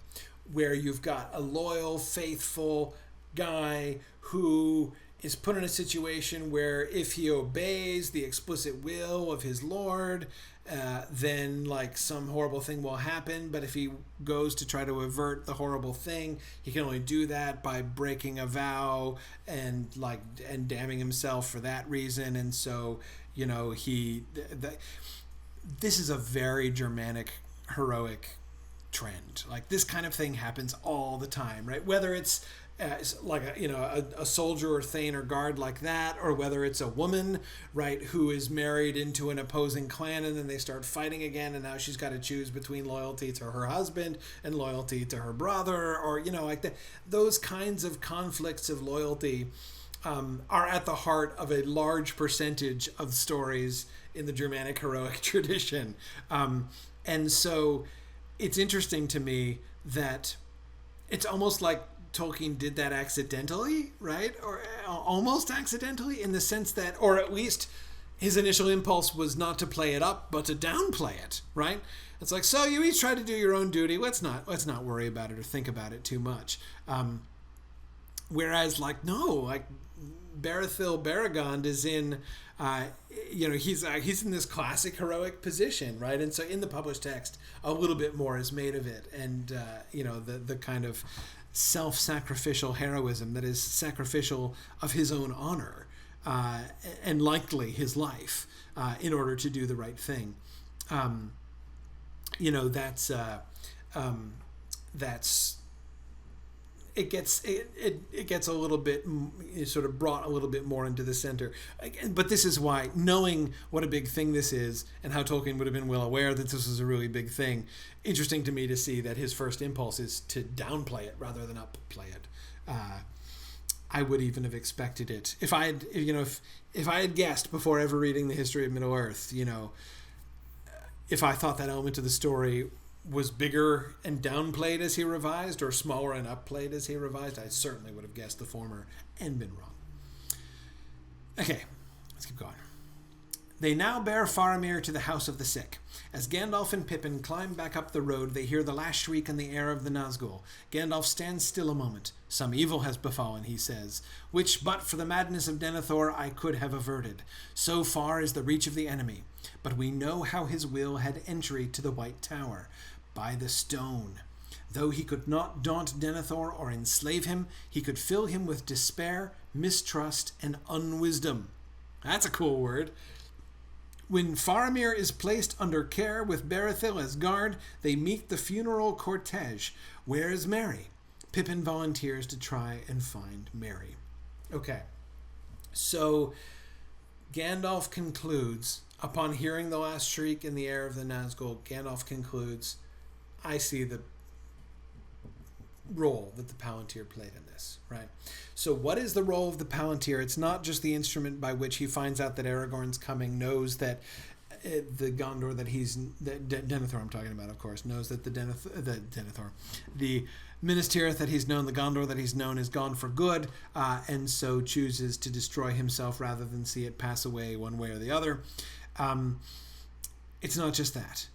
where you've got a loyal, faithful guy who is put in a situation where if he obeys the explicit will of his lord, then some horrible thing will happen. But if he goes to try to avert the horrible thing, he can only do that by breaking a vow and damning himself for that reason. And so, this is a very Germanic heroic trend. This kind of thing happens all the time, right? Whether it's a soldier or thane or guard like that, or whether it's a woman, right, who is married into an opposing clan and then they start fighting again, and now she's got to choose between loyalty to her husband and loyalty to her brother, or those kinds of conflicts of loyalty are at the heart of a large percentage of stories in the Germanic heroic tradition, and so it's interesting to me that it's almost like Tolkien did that accidentally, right? Or almost accidentally, in the sense that, or at least his initial impulse was not to play it up, but to downplay it, right? It's like, so you each try to do your own duty. Let's not worry about it or think about it too much. Whereas, no, Berethil Baragond is in, he's in this classic heroic position, right? And so in the published text, a little bit more is made of it, and the kind of self-sacrificial heroism that is sacrificial of his own honor, and likely his life, in order to do the right thing. That's it gets a little bit sort of brought a little bit more into the center. But this is why, knowing what a big thing this is and how Tolkien would have been well aware that this was a really big thing, interesting to me to see that his first impulse is to downplay it rather than upplay it. I would even have expected it if I had guessed before ever reading the history of Middle Earth, if I thought that element of the story was bigger and downplayed as he revised, or smaller and upplayed as he revised, I certainly would have guessed the former and been wrong. Okay, let's keep going. They now bear Faramir to the house of the sick. As Gandalf and Pippin climb back up the road, they hear the last shriek in the air of the Nazgul. Gandalf stands still a moment. Some evil has befallen, he says, which but for the madness of Denethor I could have averted. So far is the reach of the enemy. But we know how his will had entry to the White Tower, by the stone. Though he could not daunt Denethor or enslave him, he could fill him with despair, mistrust, and unwisdom. That's a cool word. When Faramir is placed under care with Berethil as guard, they meet the funeral cortege. Where is Merry? Pippin volunteers to try and find Merry. Okay, so Gandalf concludes, upon hearing the last shriek in the air of the Nazgul, Gandalf concludes, I see the role that the Palantir played in this, right? So what is the role of the Palantir? It's not just the instrument by which he finds out that Aragorn's coming, knows that the Gondor that Denethor I'm talking about, of course, knows that the Minas Tirith that he's known, the Gondor that he's known is gone for good, and so chooses to destroy himself rather than see it pass away one way or the other. It's not just that,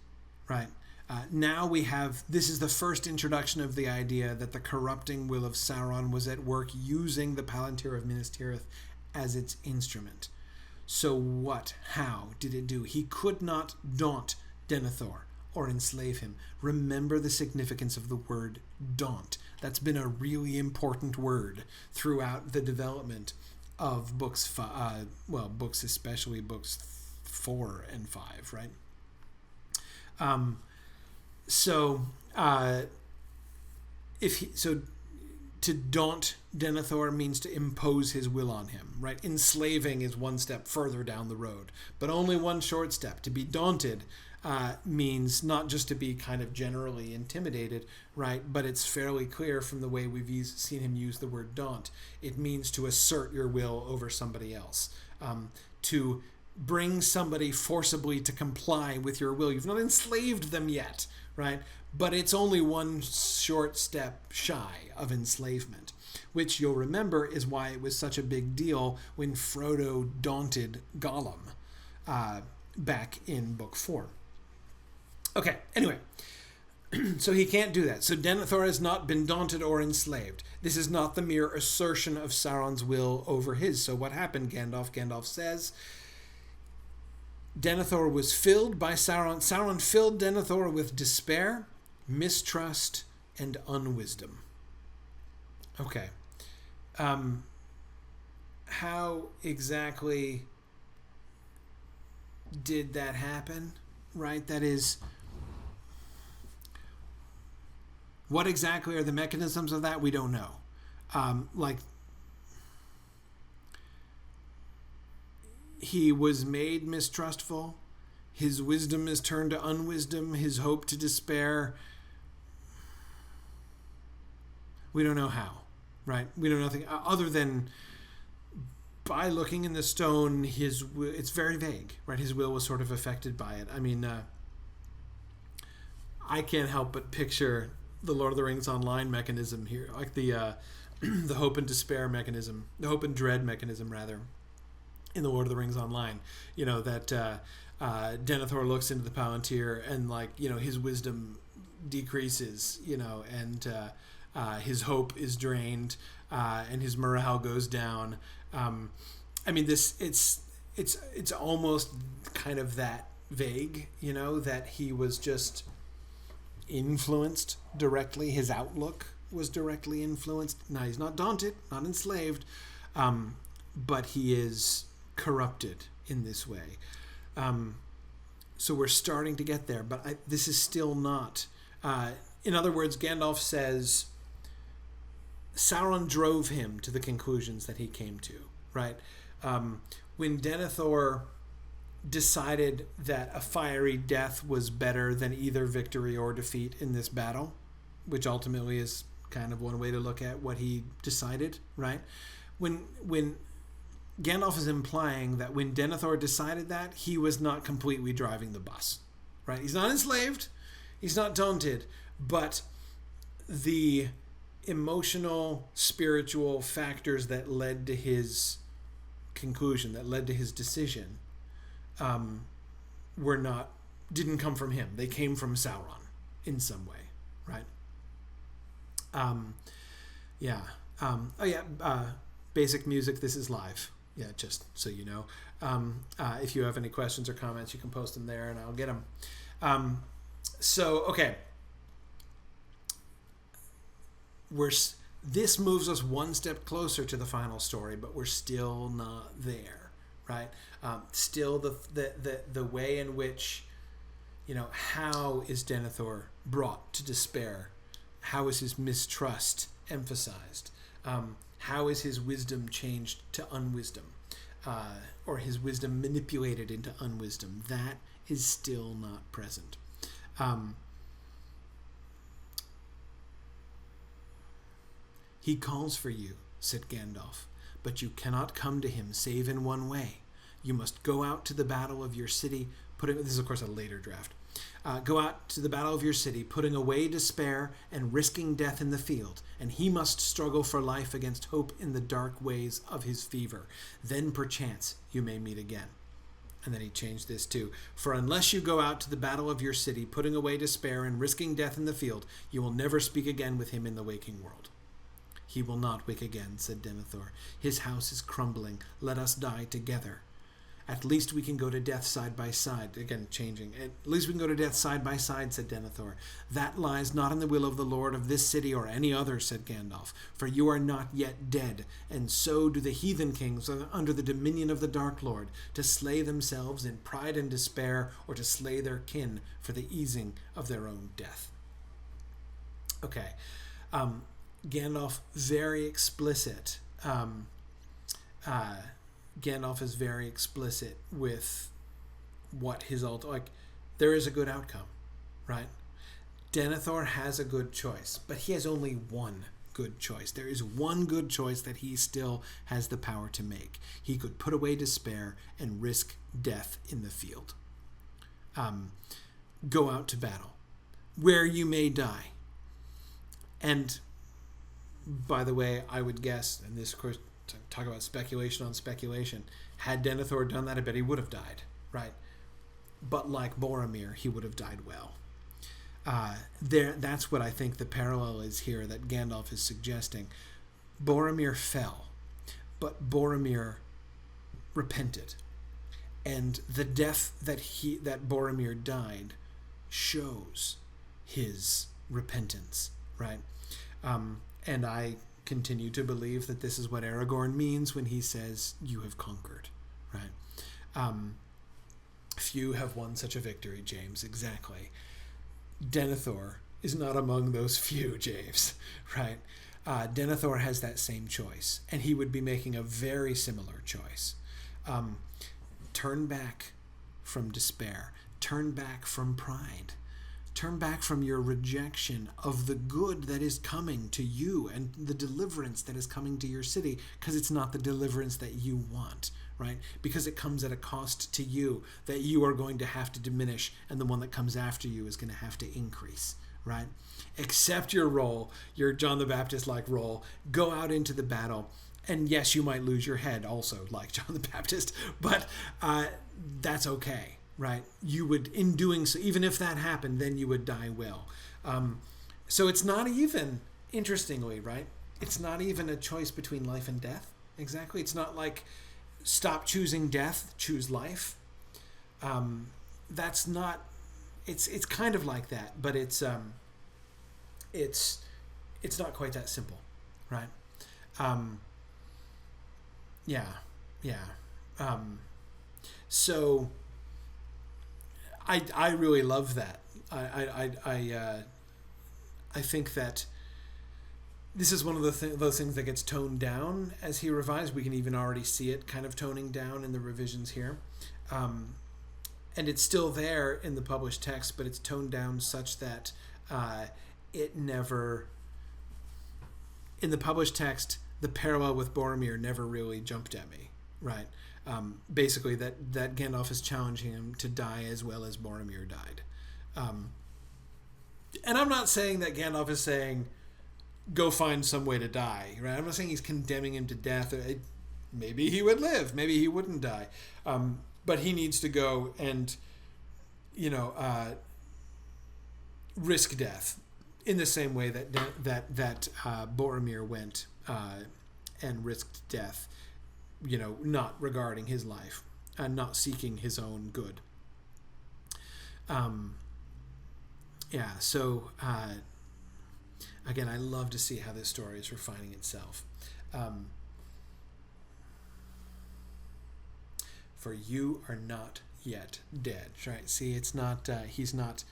right? Now we have, this is the first introduction of the idea that the corrupting will of Sauron was at work using the Palantir of Minas Tirith as its instrument. So how did it do? He could not daunt Denethor or enslave him. Remember the significance of the word daunt. That's been a really important word throughout the development of books, especially books 4 and 5, right? To daunt Denethor means to impose his will on him, right? Enslaving is one step further down the road, but only one short step. To be daunted means not just to be kind of generally intimidated, right? But it's fairly clear from the way we've seen him use the word daunt. It means to assert your will over somebody else, to bring somebody forcibly to comply with your will. You've not enslaved them yet, right? But it's only one short step shy of enslavement, which you'll remember is why it was such a big deal when Frodo daunted Gollum back in Book 4. Okay, anyway, so he can't do that. So Denethor has not been daunted or enslaved. This is not the mere assertion of Sauron's will over his. So what happened, Gandalf? Gandalf says, Denethor was filled by Sauron. Sauron filled Denethor with despair, mistrust, and unwisdom. Okay. How exactly did that happen? Right? That is, what exactly are the mechanisms of that? We don't know. He was made mistrustful. His wisdom is turned to unwisdom. His hope to despair. We don't know how, right? We know nothing other than by looking in the stone, it's very vague, right? His will was sort of affected by it. I mean, I can't help but picture the Lord of the Rings Online mechanism here, like the the hope and despair mechanism, the hope and dread mechanism, rather, in the Lord of the Rings Online. You know, that Denethor looks into the Palantir and, his wisdom decreases, and his hope is drained, and his morale goes down, I mean, it's almost kind of that vague, that he was just influenced directly. His outlook was directly influenced. Now, he's not daunted, not enslaved, but he is corrupted in this way. So we're starting to get there, but this is still not. In other words, Gandalf says Sauron drove him to the conclusions that he came to, right? When Denethor decided that a fiery death was better than either victory or defeat in this battle, which ultimately is kind of one way to look at what he decided, right? When Gandalf is implying that when Denethor decided that, he was not completely driving the bus, right? He's not enslaved, he's not daunted, but the emotional, spiritual factors that led to his conclusion, that led to his decision, didn't come from him. They came from Sauron in some way, right? Basic music. This is live. Yeah, just so you know. If you have any questions or comments, you can post them there, and I'll get them. Okay. This moves us one step closer to the final story, but we're still not there, right? Still the way in which, how is Denethor brought to despair? How is his mistrust emphasized? How is his wisdom changed to unwisdom? Or his wisdom manipulated into unwisdom? That is still not present. He calls for you, said Gandalf, but you cannot come to him save in one way. You must go out to the battle of your city, this is of course a later draft. Go out to the battle of your city, putting away despair and risking death in the field, and he must struggle for life against hope in the dark ways of his fever. Then perchance you may meet again. And then he changed this too. For unless you go out to the battle of your city, putting away despair and risking death in the field, you will never speak again with him in the waking world. He will not wake again, said Denethor. His house is crumbling. Let us die together. At least we can go to death side by side. Again, changing. At least we can go to death side by side, said Denethor. That lies not in the will of the Lord of this city or any other, said Gandalf. For you are not yet dead, and so do the heathen kings under the dominion of the Dark Lord, to slay themselves in pride and despair, or to slay their kin for the easing of their own death. Okay. Gandalf, very explicit. Gandalf is very explicit with what his there is a good outcome, right? Denethor has a good choice, but he has only one good choice. There is one good choice that he still has the power to make. He could put away despair and risk death in the field. Go out to battle, where you may die. And by the way, I would guess, and this, of course, talk about speculation on speculation, had Denethor done that, I bet he would have died, right? But like Boromir, he would have died well. That's what I think the parallel is here that Gandalf is suggesting. Boromir fell, but Boromir repented. And the death that Boromir died shows his repentance, right? And I continue to believe that this is what Aragorn means when he says, you have conquered, right? Few have won such a victory, James, exactly. Denethor is not among those few, James, right? Denethor has that same choice, and he would be making a very similar choice. Turn back from despair. Turn back from pride. Turn back from your rejection of the good that is coming to you and the deliverance that is coming to your city, because it's not the deliverance that you want, right? Because it comes at a cost to you that you are going to have to diminish, and the one that comes after you is going to have to increase, right? Accept your role, your John the Baptist-like role. Go out into the battle. And yes, you might lose your head also, like John the Baptist, but that's okay. Right? You would, in doing so, even if that happened, then you would die well. So it's not even, interestingly, right? It's not even a choice between life and death. exactly. It's not like stop choosing death, choose life. That's not. It's kind of like that, but it's it's not quite that simple, right? Um, yeah, yeah. Um, so I really love that. I think that this is one of those things that gets toned down as he revised. We can even already see it kind of toning down in the revisions here. Um, and it's still there in the published text, but it's toned down such that it never, in the published text, the parallel with Boromir never really jumped at me, right? Basically, that Gandalf is challenging him to die as well as Boromir died. And I'm not saying that Gandalf is saying, go find some way to die, right? I'm not saying he's condemning him to death. Maybe he would live. Maybe he wouldn't die. But he needs to go and, risk death in the same way that Boromir went and risked death, not regarding his life and not seeking his own good. So again, I love to see how this story is refining itself. For you are not yet dead, right? See, it's not. He's not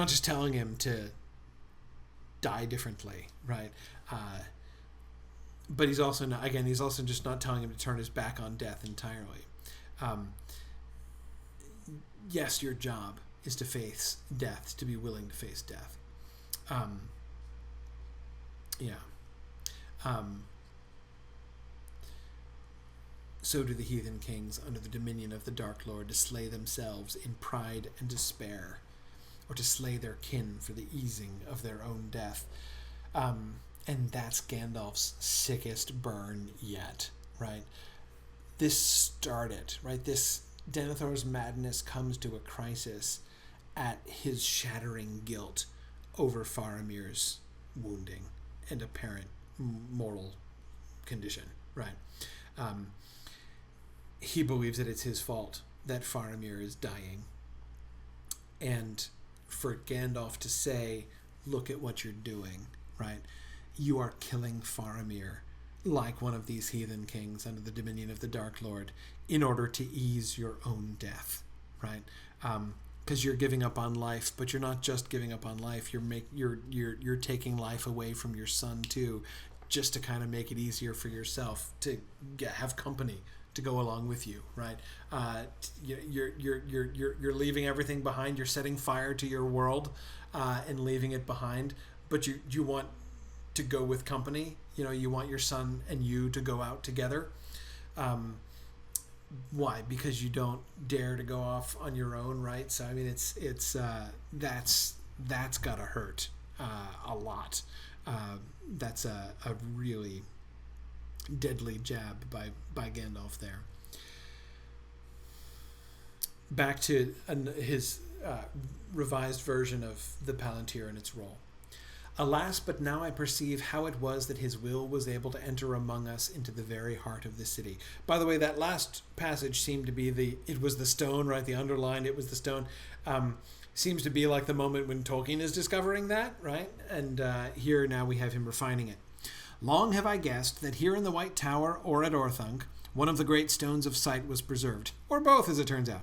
just telling him to die differently, right? But he's also not. Again, he's also just not telling him to turn his back on death entirely. Yes, your job is to face death, to be willing to face death. So do the heathen kings under the dominion of the Dark Lord to slay themselves in pride and despair, or to slay their kin for the easing of their own death. And that's Gandalf's sickest burn yet, right? This started, right? This Denethor's madness comes to a crisis at his shattering guilt over Faramir's wounding and apparent moral condition, right? He believes that it's his fault that Faramir is dying. And for Gandalf to say, look at what you're doing, right? You are killing Faramir like one of these heathen kings under the dominion of the Dark Lord in order to ease your own death, right? Because you're giving up on life, but you're not just giving up on life. You're taking life away from your son too, just to kind of make it easier for yourself to have company to go along with you, right? You're leaving everything behind. You're setting fire to your world and leaving it behind, but you want to go with company. You want your son and you to go out together. Why? Because you don't dare to go off on your own, right? So I mean, it's that's gotta hurt a lot. That's a really deadly jab by Gandalf there. Back to his revised version of the Palantir and its role. Alas, but now I perceive how it was that his will was able to enter among us into the very heart of the city. By the way, that last passage seemed to be it was the stone, right? The underlined, it was the stone. Seems to be like the moment when Tolkien is discovering that, right? And here now we have him refining it. Long have I guessed that here in the White Tower or at Orthanc, one of the great stones of sight was preserved, or both as it turns out.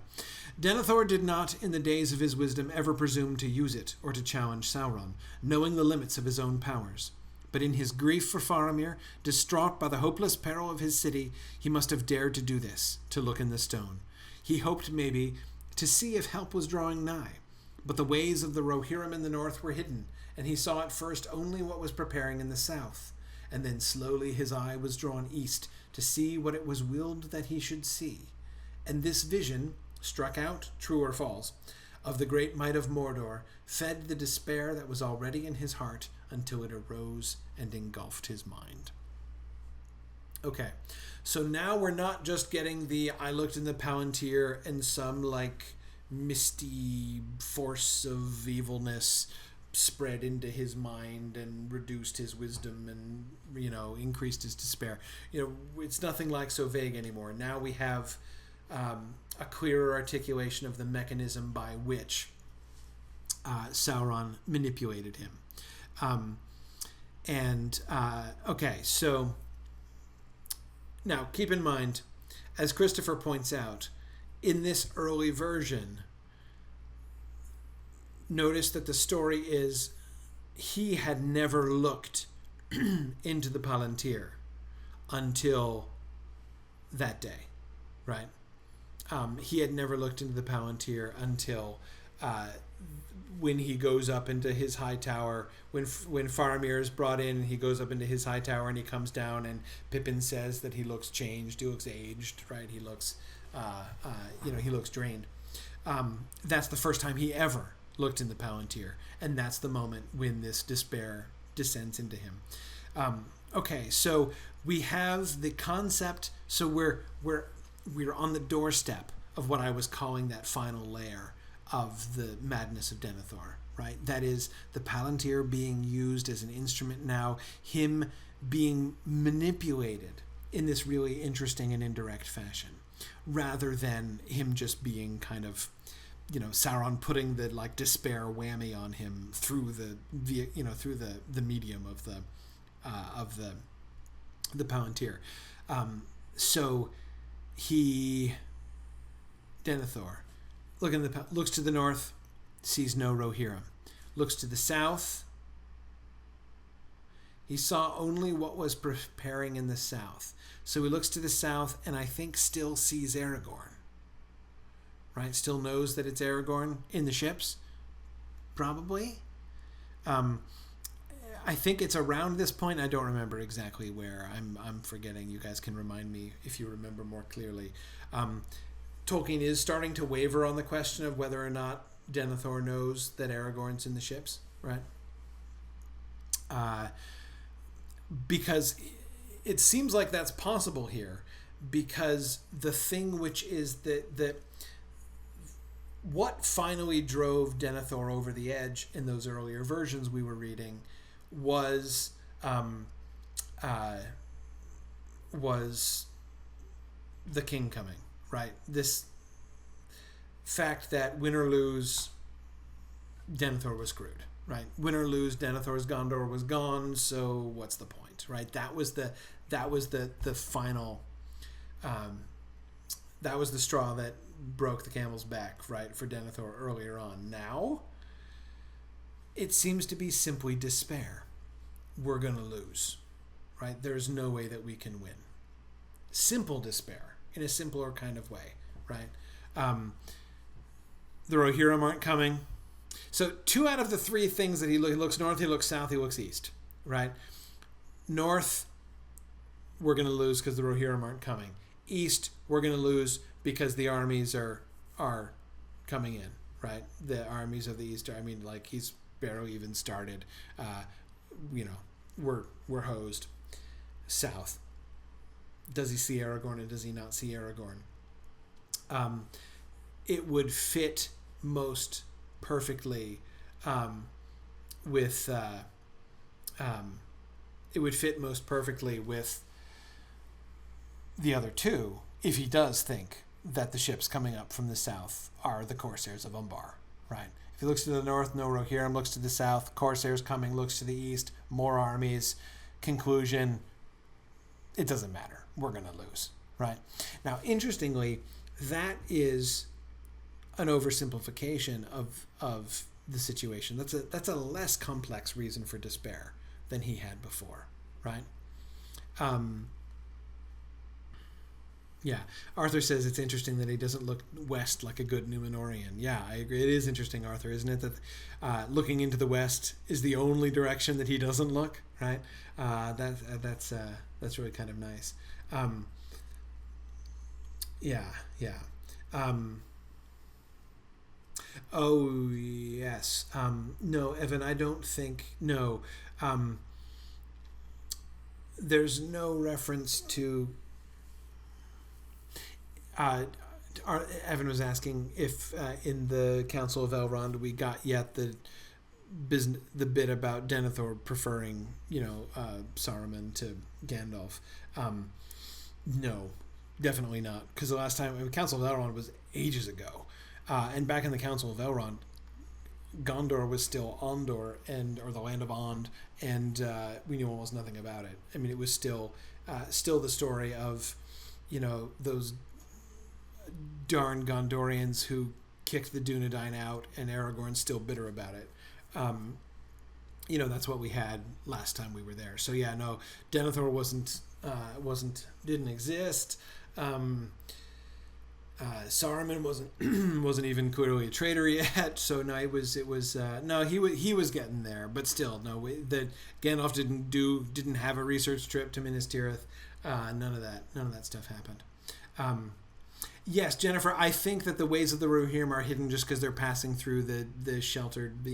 Denethor did not, in the days of his wisdom, ever presume to use it or to challenge Sauron, knowing the limits of his own powers. But in his grief for Faramir, distraught by the hopeless peril of his city, he must have dared to do this, to look in the stone. He hoped, maybe, to see if help was drawing nigh. But the ways of the Rohirrim in the north were hidden, and he saw at first only what was preparing in the south. And then slowly his eye was drawn east to see what it was willed that he should see. And this vision, struck out, true or false, of the great might of Mordor, fed the despair that was already in his heart until it arose and engulfed his mind. Okay, so now we're not just getting the I looked in the Palantir and some misty force of evilness spread into his mind and reduced his wisdom and increased his despair. It's nothing like so vague anymore. Now we have a clearer articulation of the mechanism by which Sauron manipulated him. Okay, so now keep in mind, as Christopher points out, in this early version, notice that the story is he had never looked into the Palantir until that day, right? He had never looked into the Palantir until when he goes up into his high tower. When Faramir is brought in, he goes up into his high tower and he comes down, and Pippin says that he looks changed, he looks aged, right? He looks, he looks drained. That's the first time he ever looked in the Palantir, and that's the moment when this despair descends into him. Okay, so we have the concept. So we're on the doorstep of what I was calling that final layer of the madness of Denethor, right? That is the Palantir being used as an instrument now, him being manipulated in this really interesting and indirect fashion, rather than him just being kind of, Sauron putting the despair whammy on him through the medium of the Palantir. So Denethor, looks to the north, sees no Rohirrim. Looks to the south, he saw only what was preparing in the south. So he looks to the south and I think still sees Aragorn. Right? Still knows that it's Aragorn in the ships? Probably. I think it's around this point. I don't remember exactly where. I'm forgetting. You guys can remind me if you remember more clearly. Tolkien is starting to waver on the question of whether or not Denethor knows that Aragorn's in the ships, right? Because it seems like that's possible here, because the thing which is that what finally drove Denethor over the edge in those earlier versions we were reading was the king coming, right? This fact that win or lose, Denethor was screwed, right? Win or lose, Denethor's Gondor was gone, so what's the point, right? That was the final, that was the straw that broke the camel's back, right, for Denethor earlier on. Now, it seems to be simply despair. We're going to lose, right? There's no way that we can win. Simple despair, in a simpler kind of way, right? The Rohirrim aren't coming. So 2 out of the 3 things that he looks north, he looks south, he looks east, right? North, we're going to lose because the Rohirrim aren't coming. East, we're going to lose because the armies are coming in, right? The armies of the East, he's barely even started. We're hosed. South, does he see Aragorn and does he not see Aragorn? It would fit most perfectly with the other 2 if he does think that the ships coming up from the south are the Corsairs of Umbar, right? If he looks to the north, no Rohirrim. Looks to the south, Corsairs coming. Looks to the east, more armies. Conclusion, it doesn't matter. We're going to lose, right? Now, interestingly, that is an oversimplification of the situation. That's a less complex reason for despair than he had before, right? Yeah, Arthur says it's interesting that he doesn't look west like a good Númenorian. Yeah, I agree. It is interesting, Arthur, isn't it, that looking into the west is the only direction that he doesn't look, right? That's really kind of nice. Yeah. Oh, yes. No, Evan, I don't think... No. There's no reference to... Evan was asking if in the Council of Elrond we got yet the the bit about Denethor preferring, Saruman to Gandalf. No, definitely not. Because the last time the Council of Elrond was ages ago, and back in the Council of Elrond, Gondor was still Ondor or the land of Ond, and we knew almost nothing about it. I mean, it was still the story of, those darn Gondorians who kicked the Dunedain out, and Aragorn's still bitter about it. That's what we had last time we were there. So yeah, no, Denethor didn't exist. Saruman wasn't even clearly a traitor yet. So no, he was getting there, but still no. Gandalf didn't have a research trip to Minas Tirith. None of that stuff happened. Yes, Jennifer, I think that the ways of the Rohirrim are hidden just because they're passing through the sheltered,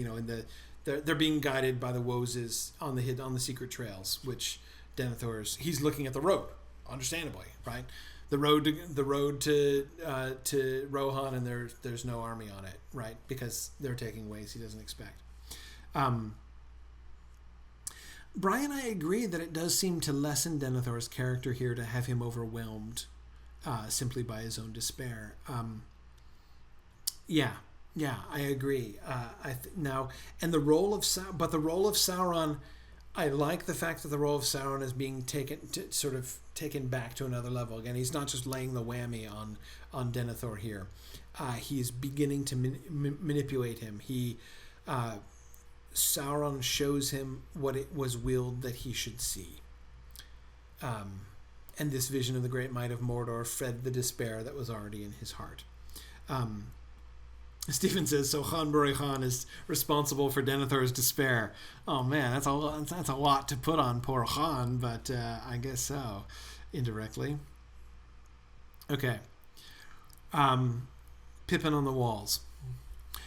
they're being guided by the Woses on the secret trails, which he's looking at the road, understandably, right? The road to Rohan, and there's no army on it, right? Because they're taking ways he doesn't expect. Brian, I agree that it does seem to lessen Denethor's character here to have him overwhelmed simply by his own despair. Yeah, I agree. And the role of Sauron, I like the fact that the role of Sauron is being taken back to another level. Again, he's not just laying the whammy on Denethor here. He's beginning to manipulate him. Sauron shows him what it was willed that he should see. And this vision of the great might of Mordor fed the despair that was already in his heart. Stephen says, so Khan Buri Khan is responsible for Denethor's despair. Oh man, that's a lot to put on poor Khan, but I guess so, indirectly. Okay. Pippin on the walls.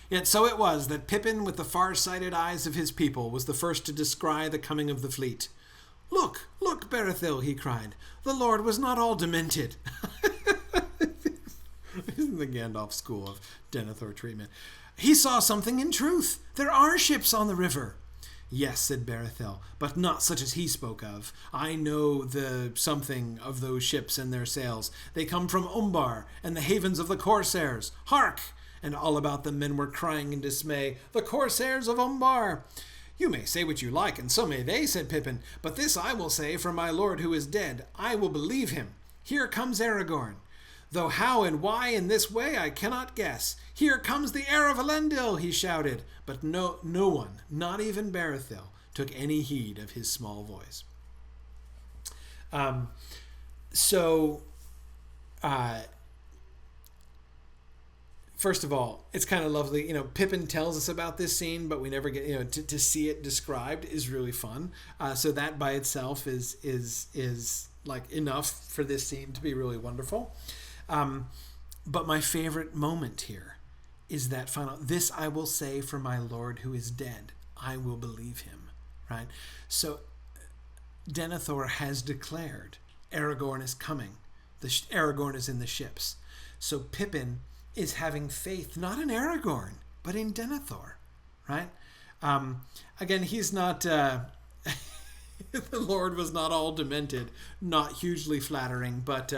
Yet so it was that Pippin, with the far-sighted eyes of his people, was the first to descry the coming of the fleet. Look, Berethil, he cried. The Lord was not all demented. Isn't the Gandalf school of Denethor treatment? He saw something in truth. There are ships on the river. Yes, said Berethil, but not such as he spoke of. I know the something of those ships and their sails. They come from Umbar and the havens of the Corsairs. Hark! And all about them men were crying in dismay, the Corsairs of Umbar! You may say what you like, and so may they, said Pippin, but this I will say for my lord who is dead. I will believe him. Here comes Aragorn. Though how and why in this way I cannot guess. Here comes the heir of Elendil, he shouted, but no one, not even Berethil, took any heed of his small voice. First of all, it's kind of lovely. Pippin tells us about this scene, but we never get, to see it described is really fun. So that by itself is like enough for this scene to be really wonderful. But my favorite moment here is that final, this I will say for my lord who is dead. I will believe him, right? So Denethor has declared Aragorn is coming. Aragorn is in the ships. So Pippin is having faith not in Aragorn, but in Denethor, right? Again, he's not... the Lord was not all demented, not hugely flattering, but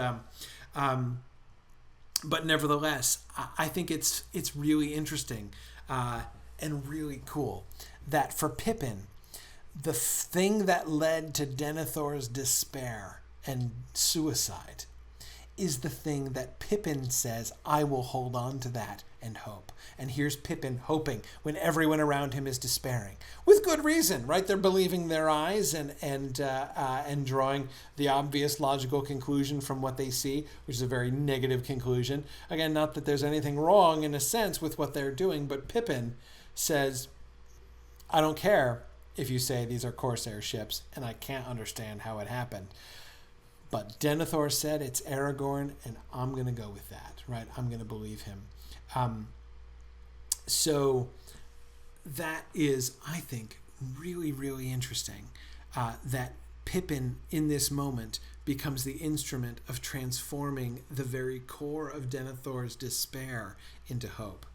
nevertheless, I think it's really interesting and really cool that for Pippin, the thing that led to Denethor's despair and suicide is the thing that Pippin says, I will hold on to that and hope. And here's Pippin hoping when everyone around him is despairing. With good reason, right? They're believing their eyes and drawing the obvious logical conclusion from what they see, which is a very negative conclusion. Again, not that there's anything wrong in a sense with what they're doing, but Pippin says, I don't care if you say these are Corsair ships, and I can't understand how it happened. But Denethor said it's Aragorn, and I'm going to go with that, right? I'm going to believe him. So that is, I think, really, really interesting that Pippin, in this moment, becomes the instrument of transforming the very core of Denethor's despair into hope.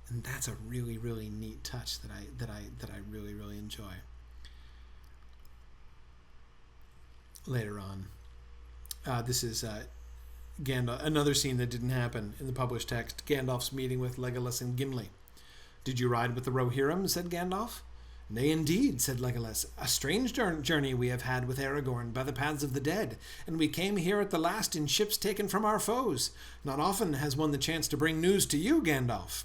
And that's a really, really neat touch that I really, really enjoy. Later on, this is Gandalf. Another scene that didn't happen in the published text. Gandalf's meeting with Legolas and Gimli. "Did you ride with the Rohirrim?" said Gandalf. "Nay, indeed," said Legolas. "A strange journey we have had with Aragorn by the paths of the dead, and we came here at the last in ships taken from our foes. Not often has one the chance to bring news to you, Gandalf."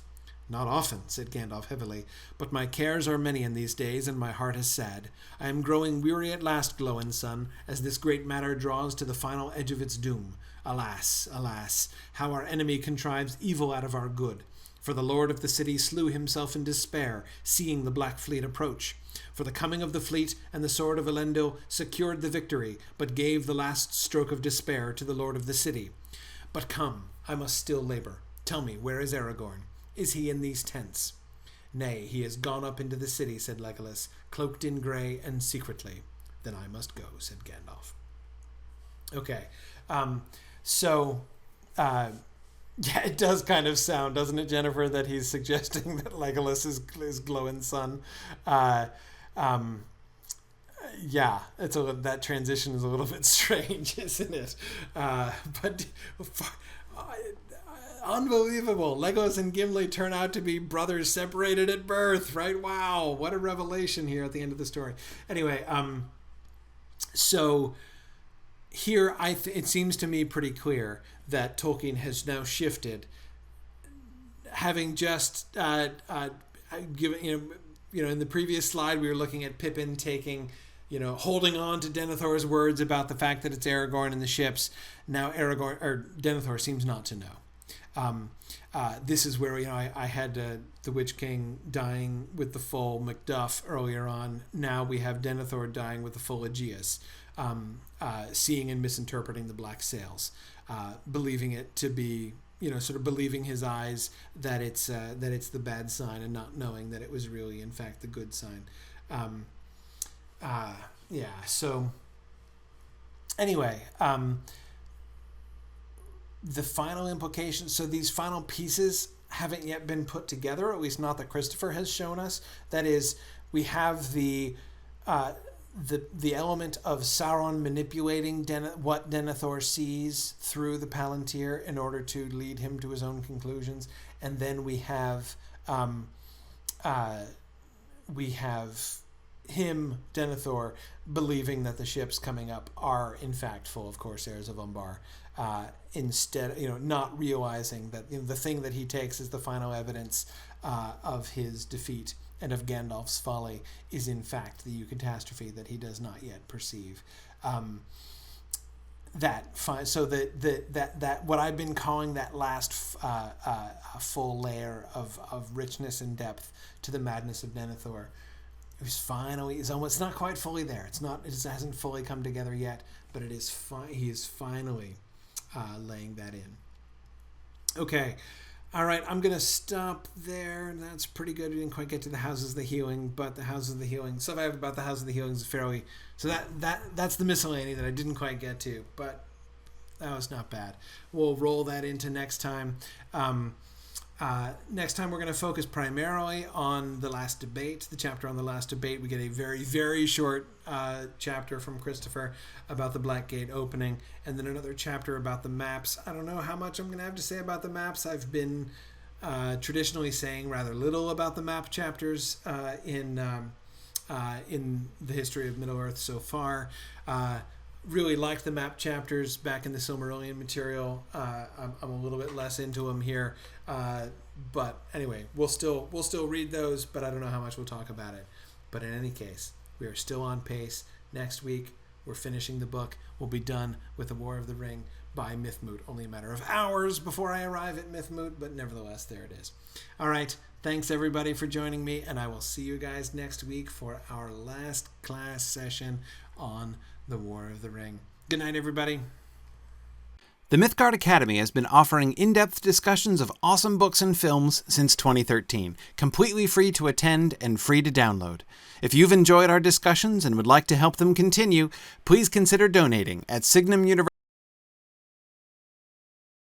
"Not often," said Gandalf heavily, "but my cares are many in these days, and my heart is sad. I am growing weary at last, Glowin' Sun, as this great matter draws to the final edge of its doom. Alas, alas, how our enemy contrives evil out of our good. For the lord of the city slew himself in despair, seeing the Black Fleet approach. For the coming of the fleet and the sword of Elendil secured the victory, but gave the last stroke of despair to the lord of the city. But come, I must still labor. Tell me, where is Aragorn? Is he in these tents?" "Nay, he has gone up into the city," said Legolas, "cloaked in grey and secretly." "Then I must go," said Gandalf. Okay, yeah, it does kind of sound, doesn't it, Jennifer, that he's suggesting that Legolas is Glowin' Sun. Yeah, that transition is a little bit strange, isn't it? But unbelievable. Legolas and Gimli turn out to be brothers separated at birth, right? Wow, what a revelation here at the end of the story. Anyway, so here it seems to me pretty clear that Tolkien has now shifted, having just given, in the previous slide we were looking at Pippin holding on to Denethor's words about the fact that it's Aragorn and the ships. Now Denethor seems not to know. This is where I had the Witch King dying with the full Macduff earlier on. Now we have Denethor dying with the full Aegeus, seeing and misinterpreting the black sails, believing it to be, sort of believing his eyes that it's the bad sign, and not knowing that it was really in fact the good sign. So anyway, the final implications. So these final pieces haven't yet been put together, or at least not that Christopher has shown us. That is, we have the element of Sauron manipulating what Denethor sees through the Palantir in order to lead him to his own conclusions, and then we have him, Denethor, believing that the ships coming up are in fact full of Corsairs of Umbar, instead, not realizing that the thing that he takes as the final evidence of his defeat and of Gandalf's folly is in fact the catastrophe that he does not yet perceive. So that what I've been calling that last full layer of richness and depth to the madness of Denethor, it's not quite fully there. It hasn't fully come together yet, but it is. He is finally laying that in. Okay. All right, I'm going to stop there. That's pretty good. We didn't quite get to the Houses of the Healing, but the Houses of the Healing, stuff I have about the Houses of the Healing is fairly... So that's the miscellany that I didn't quite get to, but that was not bad. We'll roll that into next time. Next time we're going to focus primarily on the last debate, the chapter on the last debate. We get a very, very short chapter from Christopher about the Black Gate opening, and then another chapter about the maps. I don't know how much I'm going to have to say about the maps. I've been traditionally saying rather little about the map chapters in the history of Middle-earth so far. Really liked the map chapters back in the Silmarillion material. I'm a little bit less into them here, but anyway, we'll still read those, but I don't know how much we'll talk about it. But in any case, we are still on pace. Next week, we're finishing the book. We'll be done with the War of the Ring by Mythmoot. Only a matter of hours before I arrive at Mythmoot, but nevertheless, there it is. All right, thanks everybody for joining me, and I will see you guys next week for our last class session on the War of the Ring. Good night, everybody. The Mythgard Academy has been offering in-depth discussions of awesome books and films since 2013, completely free to attend and free to download. If you've enjoyed our discussions and would like to help them continue, please consider donating at Signum University.